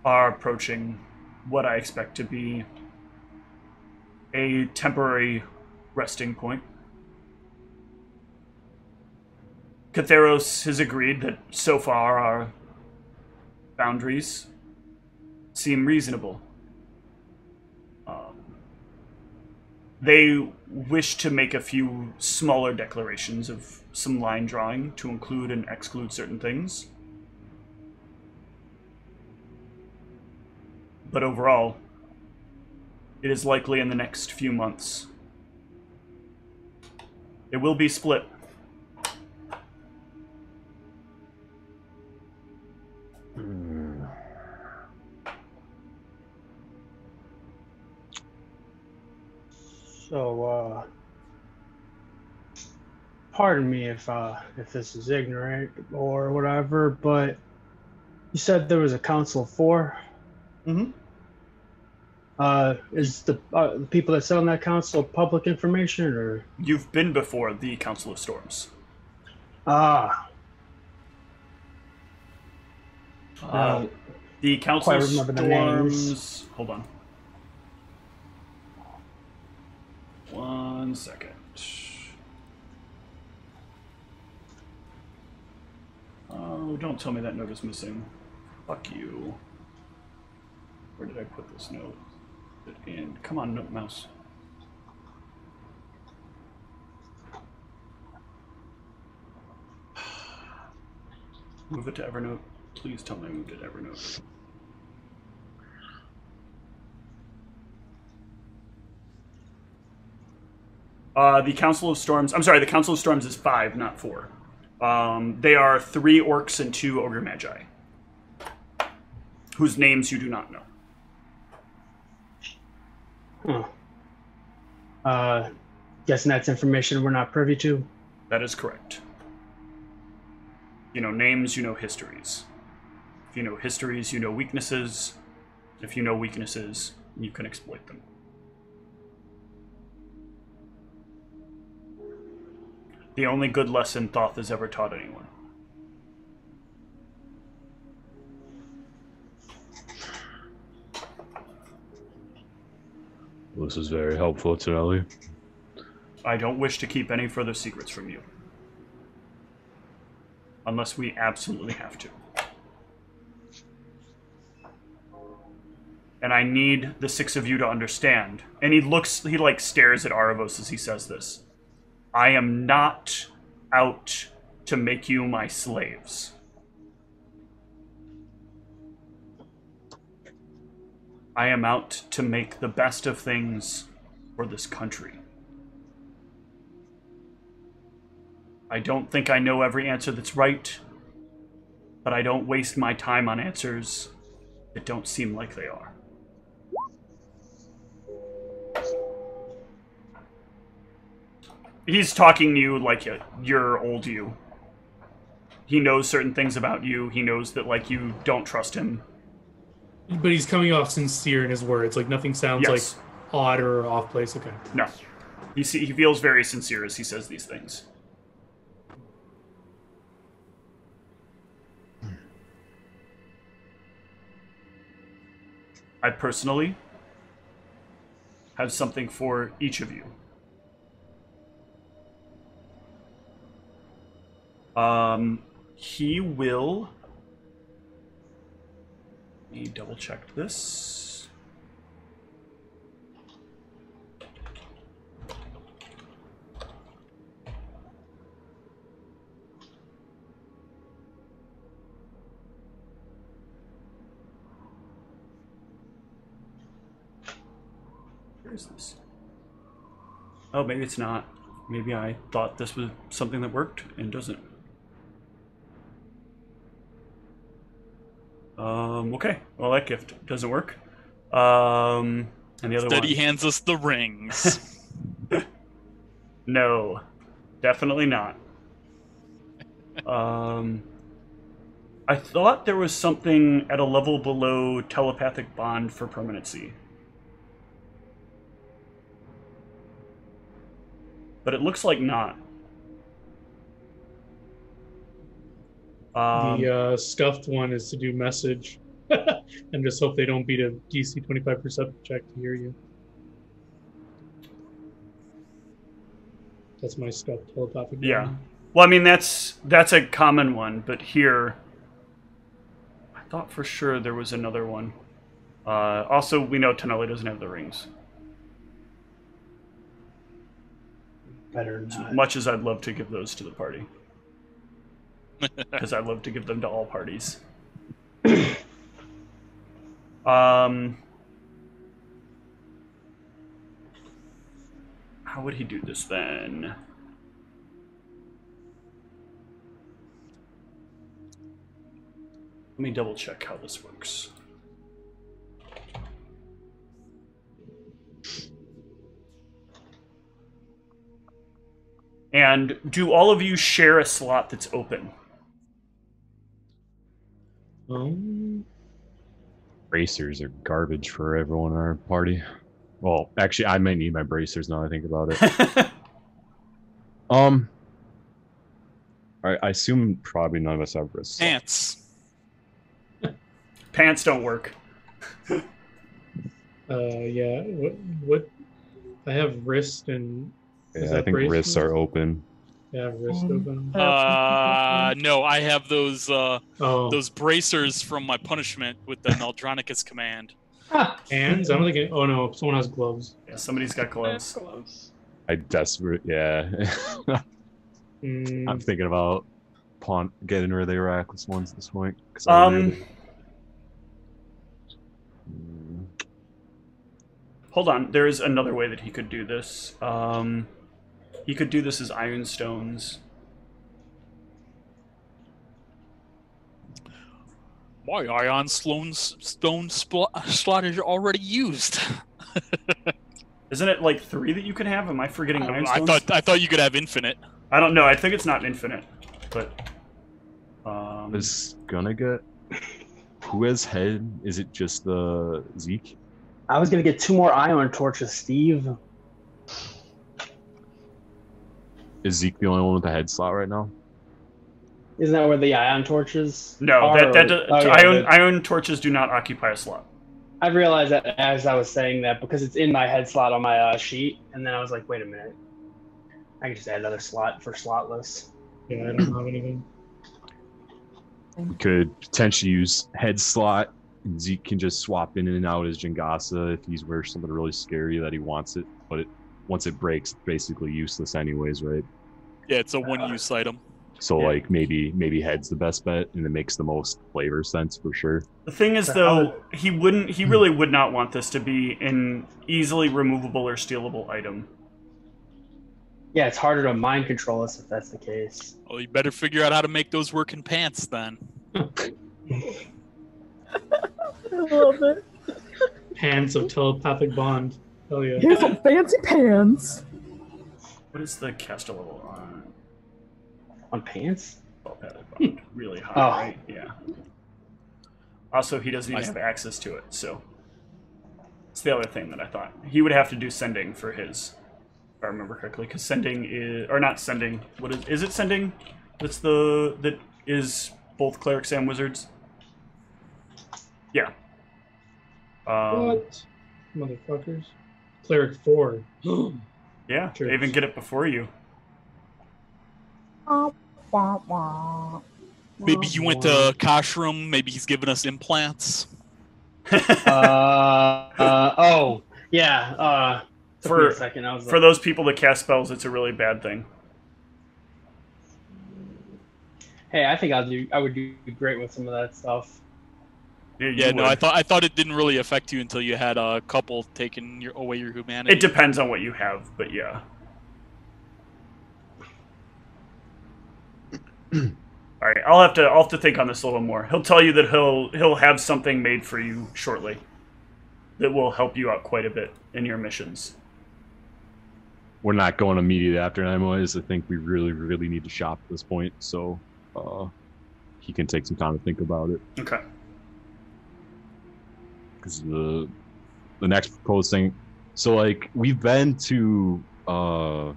S1: are approaching what I expect to be a temporary resting point. Catheros has agreed that so far our boundaries seem reasonable. They wish to make a few smaller declarations of some line drawing to include and exclude certain things. But overall, it is likely in the next few months it will be split.
S2: So, pardon me if this is ignorant or whatever, but you said there was a council of 4?
S1: Mm-hmm.
S2: Is the people that sit on that council public information, or?
S1: You've been before the Council of Storms.
S2: Ah.
S1: The Council of
S2: remember the names.
S1: Storms... Hold on. 1 second. Oh, don't tell me that note is missing. Fuck you. Where did I put this note? And come on, note mouse. Move it to Evernote. Please tell me I moved it to Evernote. The Council of Storms... I'm sorry, the Council of Storms is 5, not 4. They are 3 orcs and 2 ogre magi, whose names you do not know.
S2: Huh. Guessing that's information we're not privy to?
S1: That is correct. You know names, you know histories. If you know histories, you know weaknesses. If you know weaknesses, you can exploit them. The only good lesson Thoth has ever taught anyone.
S3: This is very helpful, Tonelli.
S1: I don't wish to keep any further secrets from you. Unless we absolutely have to. And I need the 6 of you to understand. And he like stares at Aravos as he says this. I am not out to make you my slaves. I am out to make the best of things for this country. I don't think I know every answer that's right, but I don't waste my time on answers that don't seem like they are. He's talking to you like you're old you. He knows certain things about you. He knows that like you don't trust him.
S4: But he's coming off sincere in his words. Like nothing sounds like odd or off place. Okay.
S1: No. He feels very sincere as he says these things. I personally have something for each of you. He will... Let me double check this. Where is this? Oh, maybe it's not. Maybe I thought this was something that worked and doesn't. Okay. Well, that gift doesn't work. And the other
S5: Instead,
S1: one.
S5: he hands us the rings.
S1: No, definitely not. I thought there was something at a level below telepathic bond for permanency. But it looks like not.
S4: The scuffed one is to do message. And just hope they don't beat a DC 25 perception check to hear you. That's my scuffed telepathic.
S1: Yeah. Well, I mean, that's a common one, but here... I thought for sure there was another one. Also, we know Tonelli doesn't have the rings.
S2: Better not.
S1: As much as I'd love to give those to the party. Because I love to give them to all parties. How would he do this then? Let me double check how this works. And do all of you share a slot that's open?
S3: Bracers are garbage for everyone in our party. Well, actually, I might need my bracers now I think about it. I assume probably none of us have wrists.
S5: Pants.
S1: Pants don't work.
S4: Yeah. What? I have wrist and.
S3: Yeah, I think wrists are open.
S4: Yeah, wrist open.
S5: No, I have those
S4: those
S5: bracers from my punishment with the Naldronicus command.
S4: Hands? I don't think. Oh no, someone has gloves.
S1: Yeah, somebody's got gloves.
S4: Gloves.
S3: I desperate. Yeah. I'm thinking about getting rid of the reckless ones at this point?
S1: Hold on. There is another way that he could do this. He could do this as iron stones.
S5: My ion stone slot is already used.
S1: Isn't it like 3 that you can have? Am I forgetting iron stones?
S5: I thought you could have infinite.
S1: I don't know. I think it's not infinite, but
S3: is gonna get who has head? Is it just the Zeke?
S2: I was gonna get 2 more iron torches, Steve.
S3: Is Zeke the only one with the head slot right now?
S2: Isn't that where the ion torches?
S1: No,
S2: are?
S1: Iron torches do not occupy a slot.
S2: I realized that as I was saying that because it's in my head slot on my sheet, and then I was like, wait a minute, I can just add another slot for slotless.
S4: Yeah, I don't have anything.
S3: We could potentially use head slot. And Zeke can just swap in and out as Jingasa if he's wears something really scary that he wants it. But once it breaks, it's basically useless anyways, right?
S5: Yeah, it's a one-use item.
S3: So like maybe head's the best bet, and it makes the most flavor sense for sure.
S1: The thing is, though, he really would not want this to be an easily removable or stealable item.
S2: Yeah, it's harder to mind control us if that's the case.
S5: Well, you better figure out how to make those work in pants then.
S7: I love it.
S4: Pants of telepathic bond. Hell yeah.
S7: Here's some fancy pants.
S1: What is the caster level on?
S2: On pants?
S1: Really high,
S2: Oh.
S1: right? Yeah. Also, he doesn't even have access to it, so... It's the other thing that I thought. He would have to do sending for his, if I remember correctly, because sending is... Or not sending. What is it sending? That is both clerics and wizards? Yeah.
S4: What? Motherfuckers. Cleric 4.
S1: Yeah,
S4: Sure.
S1: they even get it before you.
S5: Maybe you went to Kashram, maybe he's giving us implants.
S2: Oh, yeah. Took me a second. I was
S1: For those people that cast spells, it's a really bad thing.
S2: Hey, I think I would do great with some of that stuff.
S5: Yeah, no, I thought it didn't really affect you until you had a couple taking away your humanity.
S1: It depends on what you have, but yeah. All right, I'll have to think on this a little more. He'll tell you that he'll have something made for you shortly that will help you out quite a bit in your missions.
S3: We're not going immediately after anyways. I think we really need to shop at this point, so he can take some time to think about it.
S1: Okay.
S3: Because the next proposed thing, so like we've been to I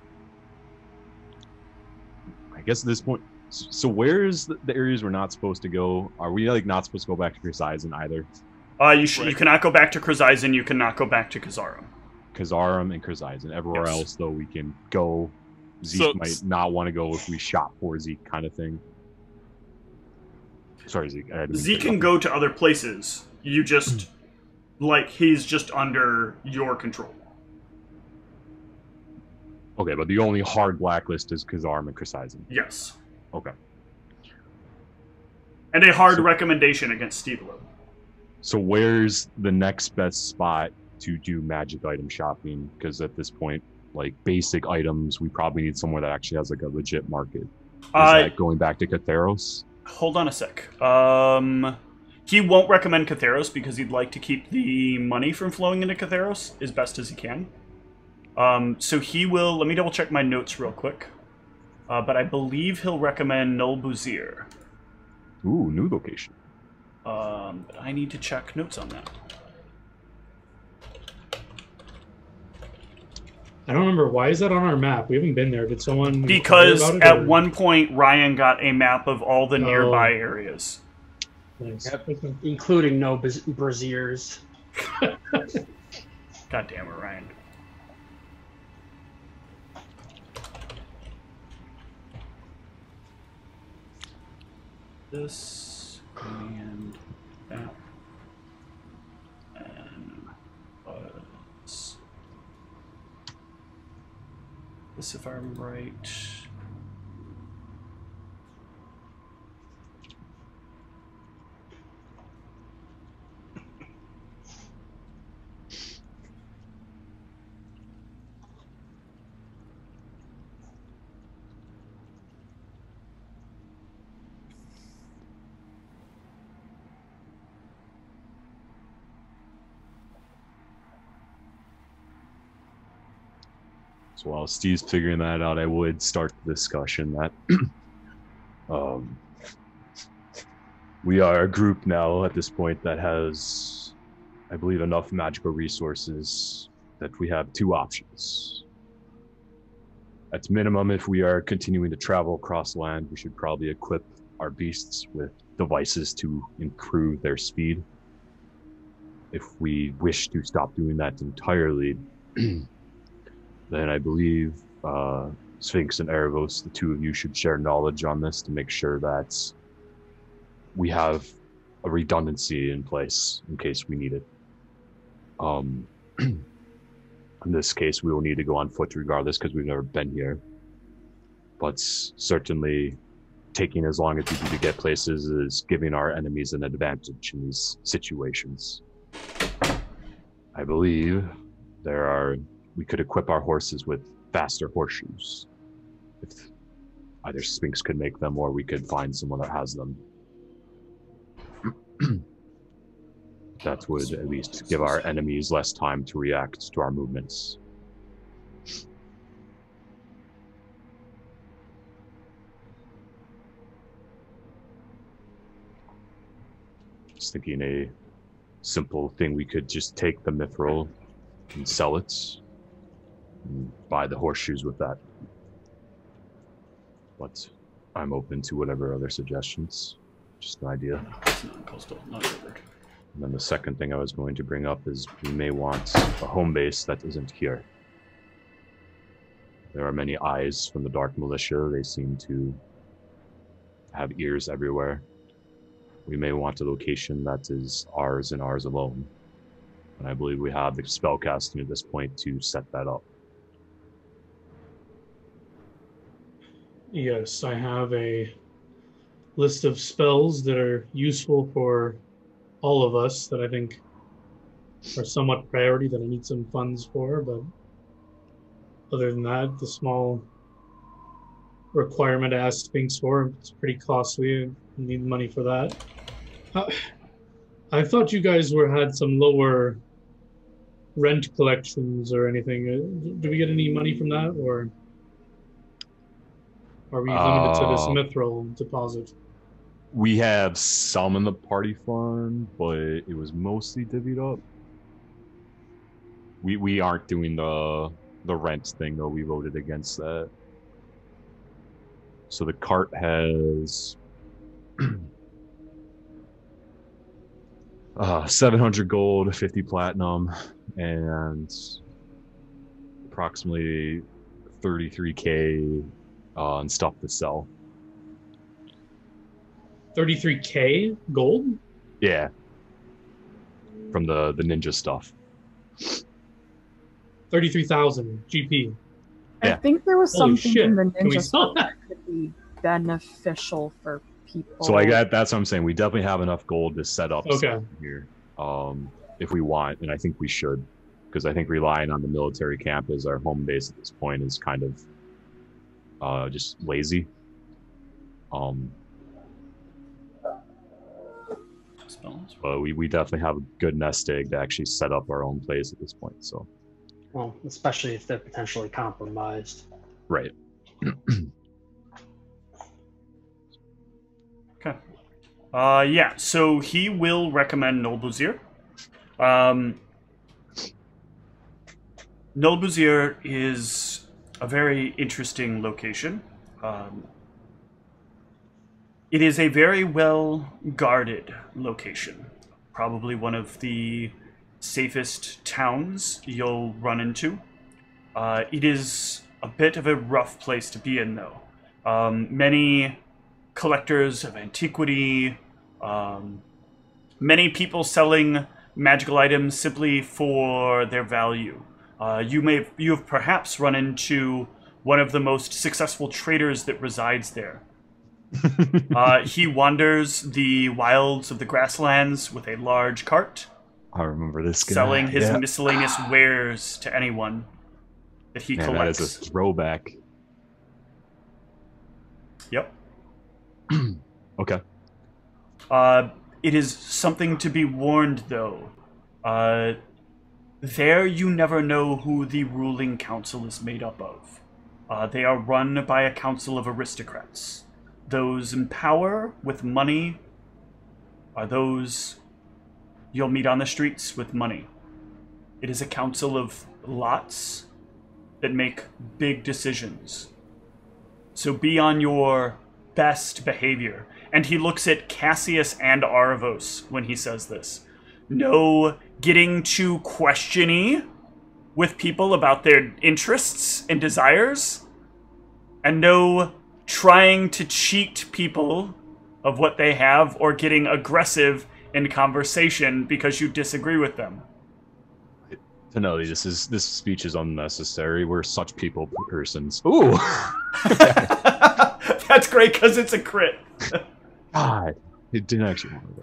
S3: guess at this point, so where's the areas we're not supposed to go? Are we like not supposed to go back to Krisaisen either?
S1: You cannot go back to Krisaisen. You cannot go back to Kazarum.
S3: Kazarum and Krisaisen. Everywhere else though we can go. Zeke might not want to go if we shop for Zeke, kind of thing. Sorry, Zeke.
S1: Zeke can go to other places. You just like he's just under your control.
S3: Okay, but the only hard blacklist is Kazarum and Krisaisen.
S1: Yes.
S3: Okay.
S1: And a hard recommendation against Stevelo.
S3: So where's the next best spot to do magic item shopping? Because at this point, like basic items, we probably need somewhere that actually has like a legit market. Is that going back to Katheros?
S1: Hold on a sec. He won't recommend Katheros because he'd like to keep the money from flowing into Katheros as best as he can. So he will... Let me double check my notes real quick. But I believe he'll recommend Null Buzir.
S3: Ooh, new location.
S1: But I need to check notes on that.
S4: I don't remember. Why is that on our map? We haven't been there. Did someone...
S1: Because at one point, Ryan got a map of all the nearby areas.
S4: Nice.
S2: Yep. Including no braziers.
S1: God damn it, Ryan. This and that. And this, if I remember right.
S3: So while Steve's figuring that out, I would start the discussion that we are a group now at this point that has, I believe, enough magical resources that we have two options. At minimum, if we are continuing to travel across land, we should probably equip our beasts with devices to improve their speed. If we wish to stop doing that entirely, then I believe Sphinx and Erebos, the two of you should share knowledge on this to make sure that we have a redundancy in place in case we need it. In this case, we will need to go on foot regardless because we've never been here. But certainly, taking as long as we do to get places is giving our enemies an advantage in these situations. I believe we could equip our horses with faster horseshoes. If either Sphinx could make them or we could find someone that has them. That would at least give our enemies less time to react to our movements. Just thinking a simple thing, we could just take the mithril and sell it and buy the horseshoes with that. But I'm open to whatever other suggestions. Just an idea.
S1: Non-coastal, not covered.
S3: And then the second thing I was going to bring up is we may want a home base that isn't here. There are many eyes from the Dark Militia. They seem to have ears everywhere. We may want a location that is ours and ours alone. And I believe we have the spellcasting at this point to set that up.
S4: Yes, I have a list of spells that are useful for all of us that I think are somewhat priority that I need some funds for, but other than that, the small requirement I asked Sphinx for, it's pretty costly. I need money for that. I thought you guys had some lower rent collections or anything. Do we get any money from that, or are we limited to this mithril deposit?
S3: We have some in the party fund, but it was mostly divvied up. We aren't doing the rent thing though. We voted against that. So the cart has 700 gold, 50 platinum, and approximately 33k and stuff to sell.
S4: 33k gold?
S3: Yeah. From the ninja stuff.
S4: 33,000 GP.
S7: I
S3: Yeah.
S7: think there was
S4: Holy
S7: something
S4: shit.
S7: in the
S4: Can we
S7: ninja
S4: sell
S7: stuff that could be beneficial for people.
S3: So like that's what I'm saying. We definitely have enough gold to set up
S4: Okay.
S3: here. If we want, and I think we should, because I think relying on the military camp as our home base at this point is kind of just lazy. But we definitely have a good nest egg to actually set up our own place at this point. So,
S2: Well, especially if they're potentially compromised.
S3: right.
S1: Okay. Yeah, so he will recommend Nolbuzir. Nolbuzir is a very interesting location. It is a very well guarded location. Probably one of the safest towns you'll run into. It is a bit of a rough place to be in, though. Many collectors of antiquity, many people selling magical items simply for their value. You have perhaps run into one of the most successful traders that resides there. He wanders the wilds of the grasslands with a large cart,
S3: I remember this guy.
S1: selling his
S3: Yeah.
S1: miscellaneous wares to anyone that he
S3: Man,
S1: collects.
S3: that is a throwback.
S1: Yep.
S3: Okay.
S1: It is something to be warned, though. There you never know who the ruling council is made up of. They are run by a council of aristocrats. Those in power with money are those you'll meet on the streets with money. It is a council of lots that make big decisions. So be on your best behavior. And he looks at Cassius and Arvos when he says this. No getting too questiony with people about their interests and desires. And no trying to cheat people of what they have or getting aggressive in conversation because you disagree with them.
S3: Finelli, this speech is unnecessary. We're such people persons. Ooh!
S1: That's great because it's a crit.
S3: God, it didn't actually want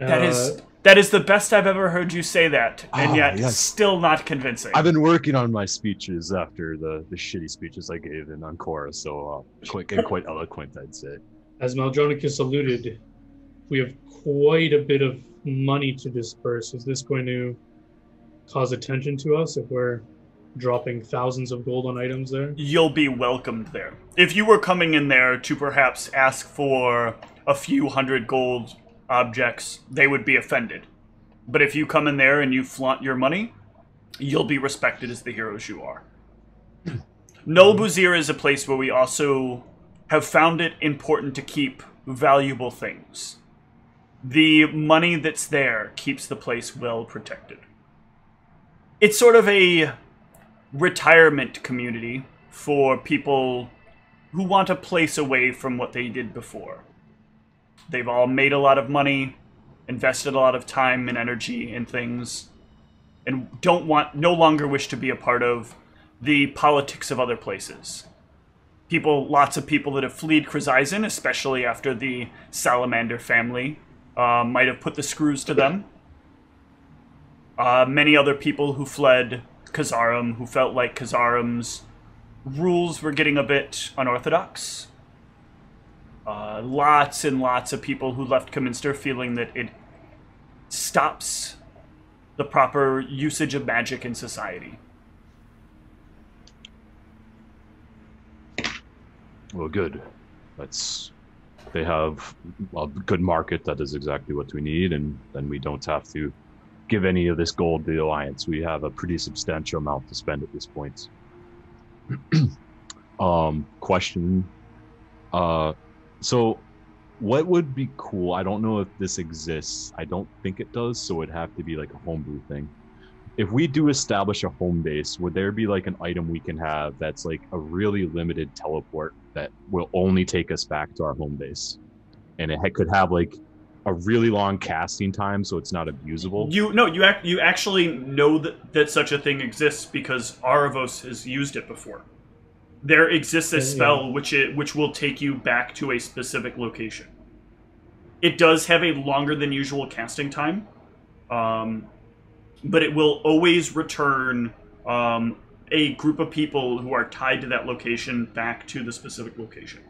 S1: to. That is the best I've ever heard you say that, and yet still not convincing.
S3: I've been working on my speeches after the shitty speeches I gave in Ancora, so quick and quite eloquent, I'd say.
S4: As Maldronicus alluded, we have quite a bit of money to disperse. Is this going to cause attention to us if we're dropping thousands of gold on items there?
S1: You'll be welcomed there. If you were coming in there to perhaps ask for a few hundred gold objects, they would be offended. But if you come in there and you flaunt your money, you'll be respected as the heroes you are. Nulbuzir is a place where we also have found it important to keep valuable things. The money that's there keeps the place well protected. It's sort of a retirement community for people who want a place away from what they did before. They've all made a lot of money, invested a lot of time and energy in things, and no longer wish to be a part of the politics of other places. Lots of people that have fled Chrysaisen, especially after the Salamander family, might have put the screws to them. Many other people who fled Khazarim, who felt like Khazarim's rules were getting a bit unorthodox. Lots and lots of people who left Kaminstar feeling that it stops the proper usage of magic in society.
S3: Well, good. They have a good market that is exactly what we need, and then we don't have to give any of this gold to the Alliance. We have a pretty substantial amount to spend at this point. Question. So what would be cool, I don't know if this exists, I don't think it does, so it'd have to be like a homebrew thing. If we do establish a home base, would there be like an item we can have that's like a really limited teleport that will only take us back to our home base? And it could have like a really long casting time, so it's not abusable.
S1: You actually know that such a thing exists because Arvos has used it before. There exists a spell which will take you back to a specific location. It does have a longer than usual casting time, but it will always return a group of people who are tied to that location back to the specific location.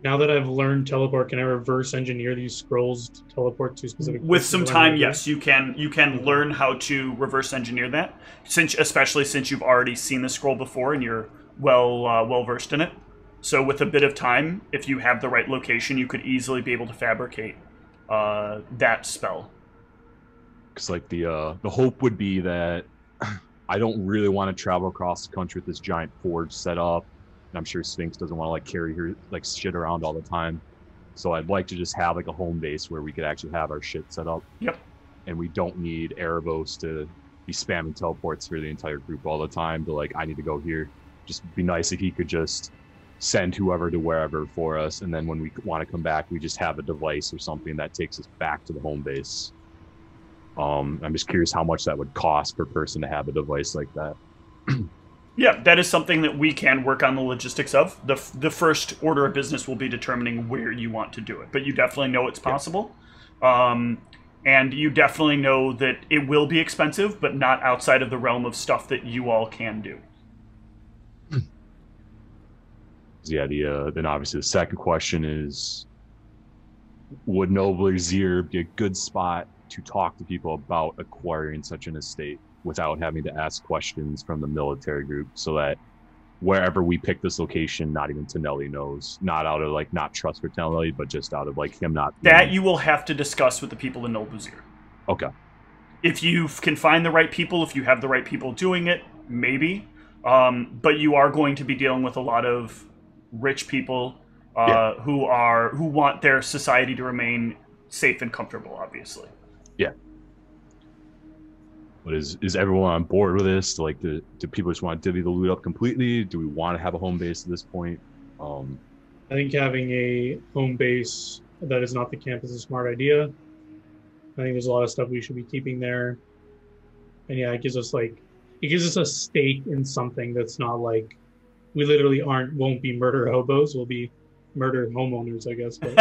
S4: Now that I've learned teleport, can I reverse engineer these scrolls to teleport to specific places?
S1: With some time, yes, you can learn how to reverse engineer that, especially since you've already seen the scroll before and you're well versed in it. So with a bit of time, if you have the right location, you could easily be able to fabricate that spell.
S3: Because like the hope would be that I don't really want to travel across the country with this giant forge set up. And I'm sure Sphinx doesn't want to like carry her like shit around all the time. So I'd like to just have like a home base where we could actually have our shit set up.
S1: Yep.
S3: And we don't need Erebos to be spamming teleports for the entire group all the time. But like, I need to go here. Just be nice if he could just send whoever to wherever for us. And then when we want to come back, we just have a device or something that takes us back to the home base. I'm just curious how much that would cost per person to have a device like that.
S1: Yeah, that is something that we can work on the logistics of. The first order of business will be determining where you want to do it, but you definitely know it's possible. And you definitely know that it will be expensive, but not outside of the realm of stuff that you all can do.
S3: Yeah, then obviously the second question is, would Nobler Zir be a good spot to talk to people about acquiring such an estate? without having to ask questions from the military group, so that wherever we pick this location, not even Tonelli knows. Not out of like not trust for Tonelli, but just out of like him not.
S1: That you will have to discuss with the people in Nolbuzir.
S3: Okay.
S1: If you can find the right people, if you have the right people doing it, maybe. But you are going to be dealing with a lot of rich people who want their society to remain safe and comfortable, obviously.
S3: Yeah. But is everyone on board with this? Like, do people just want to divvy the loot up completely? Do we want to have a home base at this point?
S4: I think having a home base that is not the camp is a smart idea. I think there's a lot of stuff we should be keeping there. And yeah, it gives us a stake in something that's not like, we literally won't be murder hobos, we'll be murder homeowners, I guess. But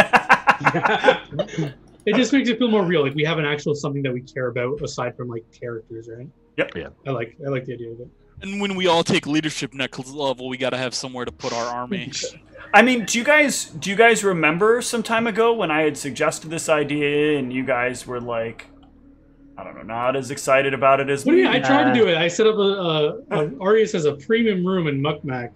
S4: it just makes it feel more real. Like we have an actual something that we care about aside from like characters, right?
S1: Yep.
S3: Yeah.
S4: I like the idea of it.
S5: And when we all take leadership next level, we got to have somewhere to put our army.
S1: I mean, do you guys remember some time ago when I had suggested this idea and you guys were like, I don't know, not as excited about it as me?
S4: I tried to do it. I set up Arius has a premium room in Muckmack.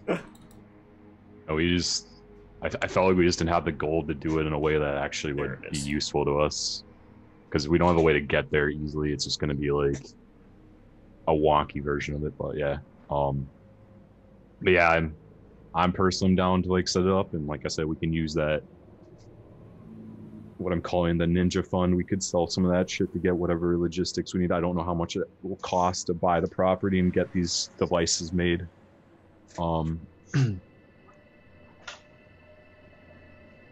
S3: I felt like we just didn't have the gold to do it in a way that actually would be useful to us. Because we don't have a way to get there easily. It's just going to be like a wonky version of it. But yeah. But yeah, I'm personally down to like set it up. And like I said, we can use that, what I'm calling the ninja fund. We could sell some of that shit to get whatever logistics we need. I don't know how much it will cost to buy the property and get these devices made.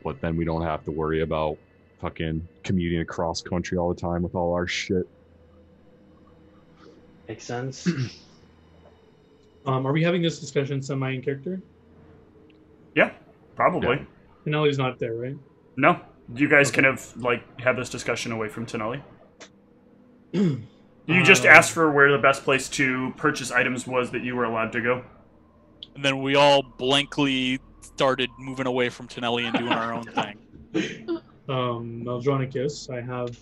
S3: But then we don't have to worry about fucking commuting across country all the time with all our shit.
S2: Makes sense.
S4: Are we having this discussion semi in character?
S1: Yeah, probably.
S3: Yeah.
S4: Tonelli's not there, right?
S1: No. You guys can have this discussion away from Tonelli. You just asked for where the best place to purchase items was that you were allowed to go.
S5: And then we all blankly started moving away from Tonelli and doing our own thing.
S4: Meldronicus, I have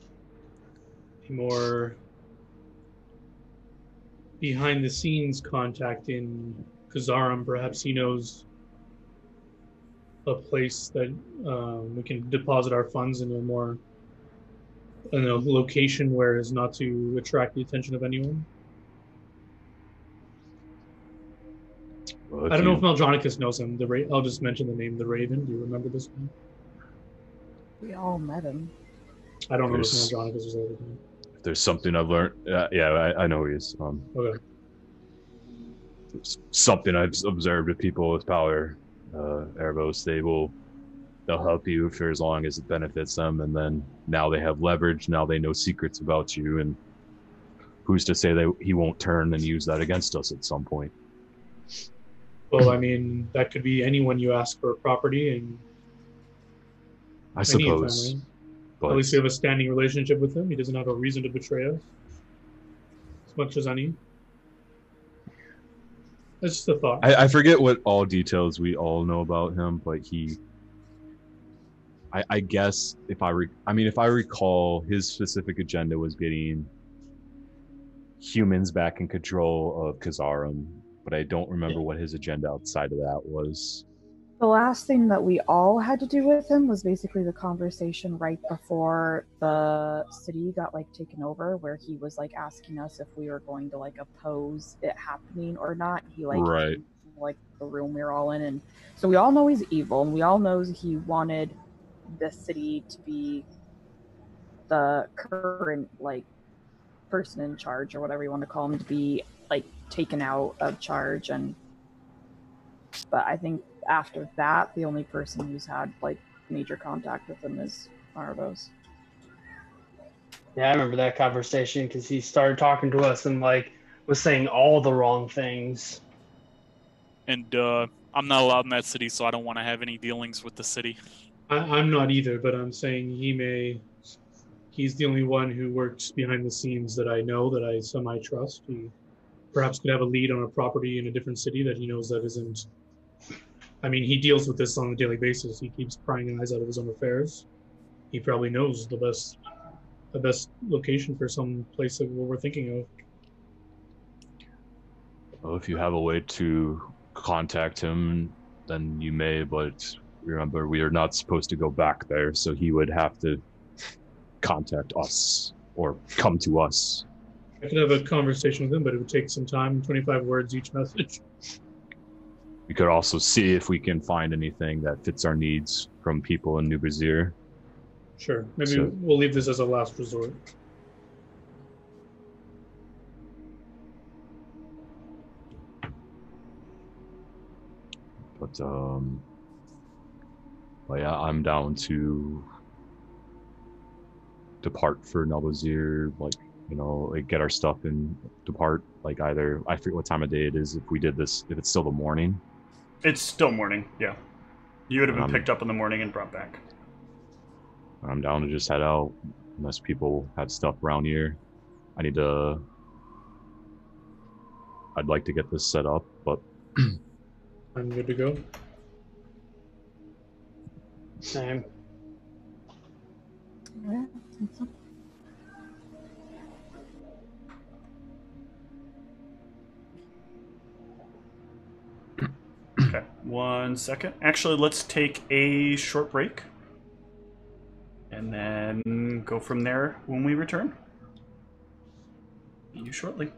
S4: a more behind-the-scenes contact in Kazaram. Perhaps he knows a place that we can deposit our funds in a location where it's not to attract the attention of anyone.
S3: Well,
S4: I don't know if Meldronicus knows him. I'll just mention the name, the Raven. Do you remember this name?
S7: We all met him.
S4: I don't know if Meldronicus is over there.
S3: If there's something I've learned, I know he is.
S4: Okay.
S3: Something I've observed with people with power, Erebos, they'll help you for as long as it benefits them, and then now they have leverage. Now they know secrets about you, and who's to say that he won't turn and use that against us at some point?
S4: Well, I mean, that could be anyone you ask for a property, and
S3: I suppose.
S4: Them, right?
S3: But
S4: at least we have a standing relationship with him. He doesn't have a reason to betray us, as much as any. That's just a thought.
S3: I forget what all details we all know about him, but I guess if I recall, his specific agenda was getting humans back in control of Kazaram, but I don't remember what his agenda outside of that was.
S7: The last thing that we all had to do with him was basically the conversation right before the city got taken over, where he was asking us if we were going to oppose it happening or not. He
S3: right.
S7: came to, the room we were all in, and so we all know he's evil, and we all know he wanted the city to be the current person in charge, or whatever you want to call him, to be taken out of charge. But I think after that, the only person who's had major contact with him is Marvos.
S2: Yeah, I remember that conversation because he started talking to us and was saying all the wrong things.
S5: And I'm not allowed in that city, so I don't want to have any dealings with the city.
S4: I'm not either, but I'm saying he's the only one who works behind the scenes that I know, that I semi-trust. He perhaps could have a lead on a property in a different city that he knows that isn't... I mean, he deals with this on a daily basis. He keeps prying eyes out of his own affairs. He probably knows the best location for some place that we're thinking of.
S3: Well, if you have a way to contact him, then you may, but remember, we are not supposed to go back there, so he would have to contact us or come to us.
S4: I could have a conversation with him, but it would take some time, 25 words each message.
S3: We could also see if we can find anything that fits our needs from people in New Brazier.
S4: Sure. Maybe
S3: So-
S4: we'll leave this as a last resort.
S3: But yeah, I'm down to depart for Nalbazir, like, you know, like get our stuff and depart. Like either, I forget what time of day it is, if we did this, if it's still the morning.
S1: It's still morning, yeah. You would have been picked up in the morning and brought back.
S3: I'm down to just head out, unless people have stuff around here. I'd like to get this set up, but
S4: I'm good to go.
S2: Same.
S7: Yeah.
S1: Okay, 1 second. Actually, let's take a short break. And then go from there when we return. See you shortly.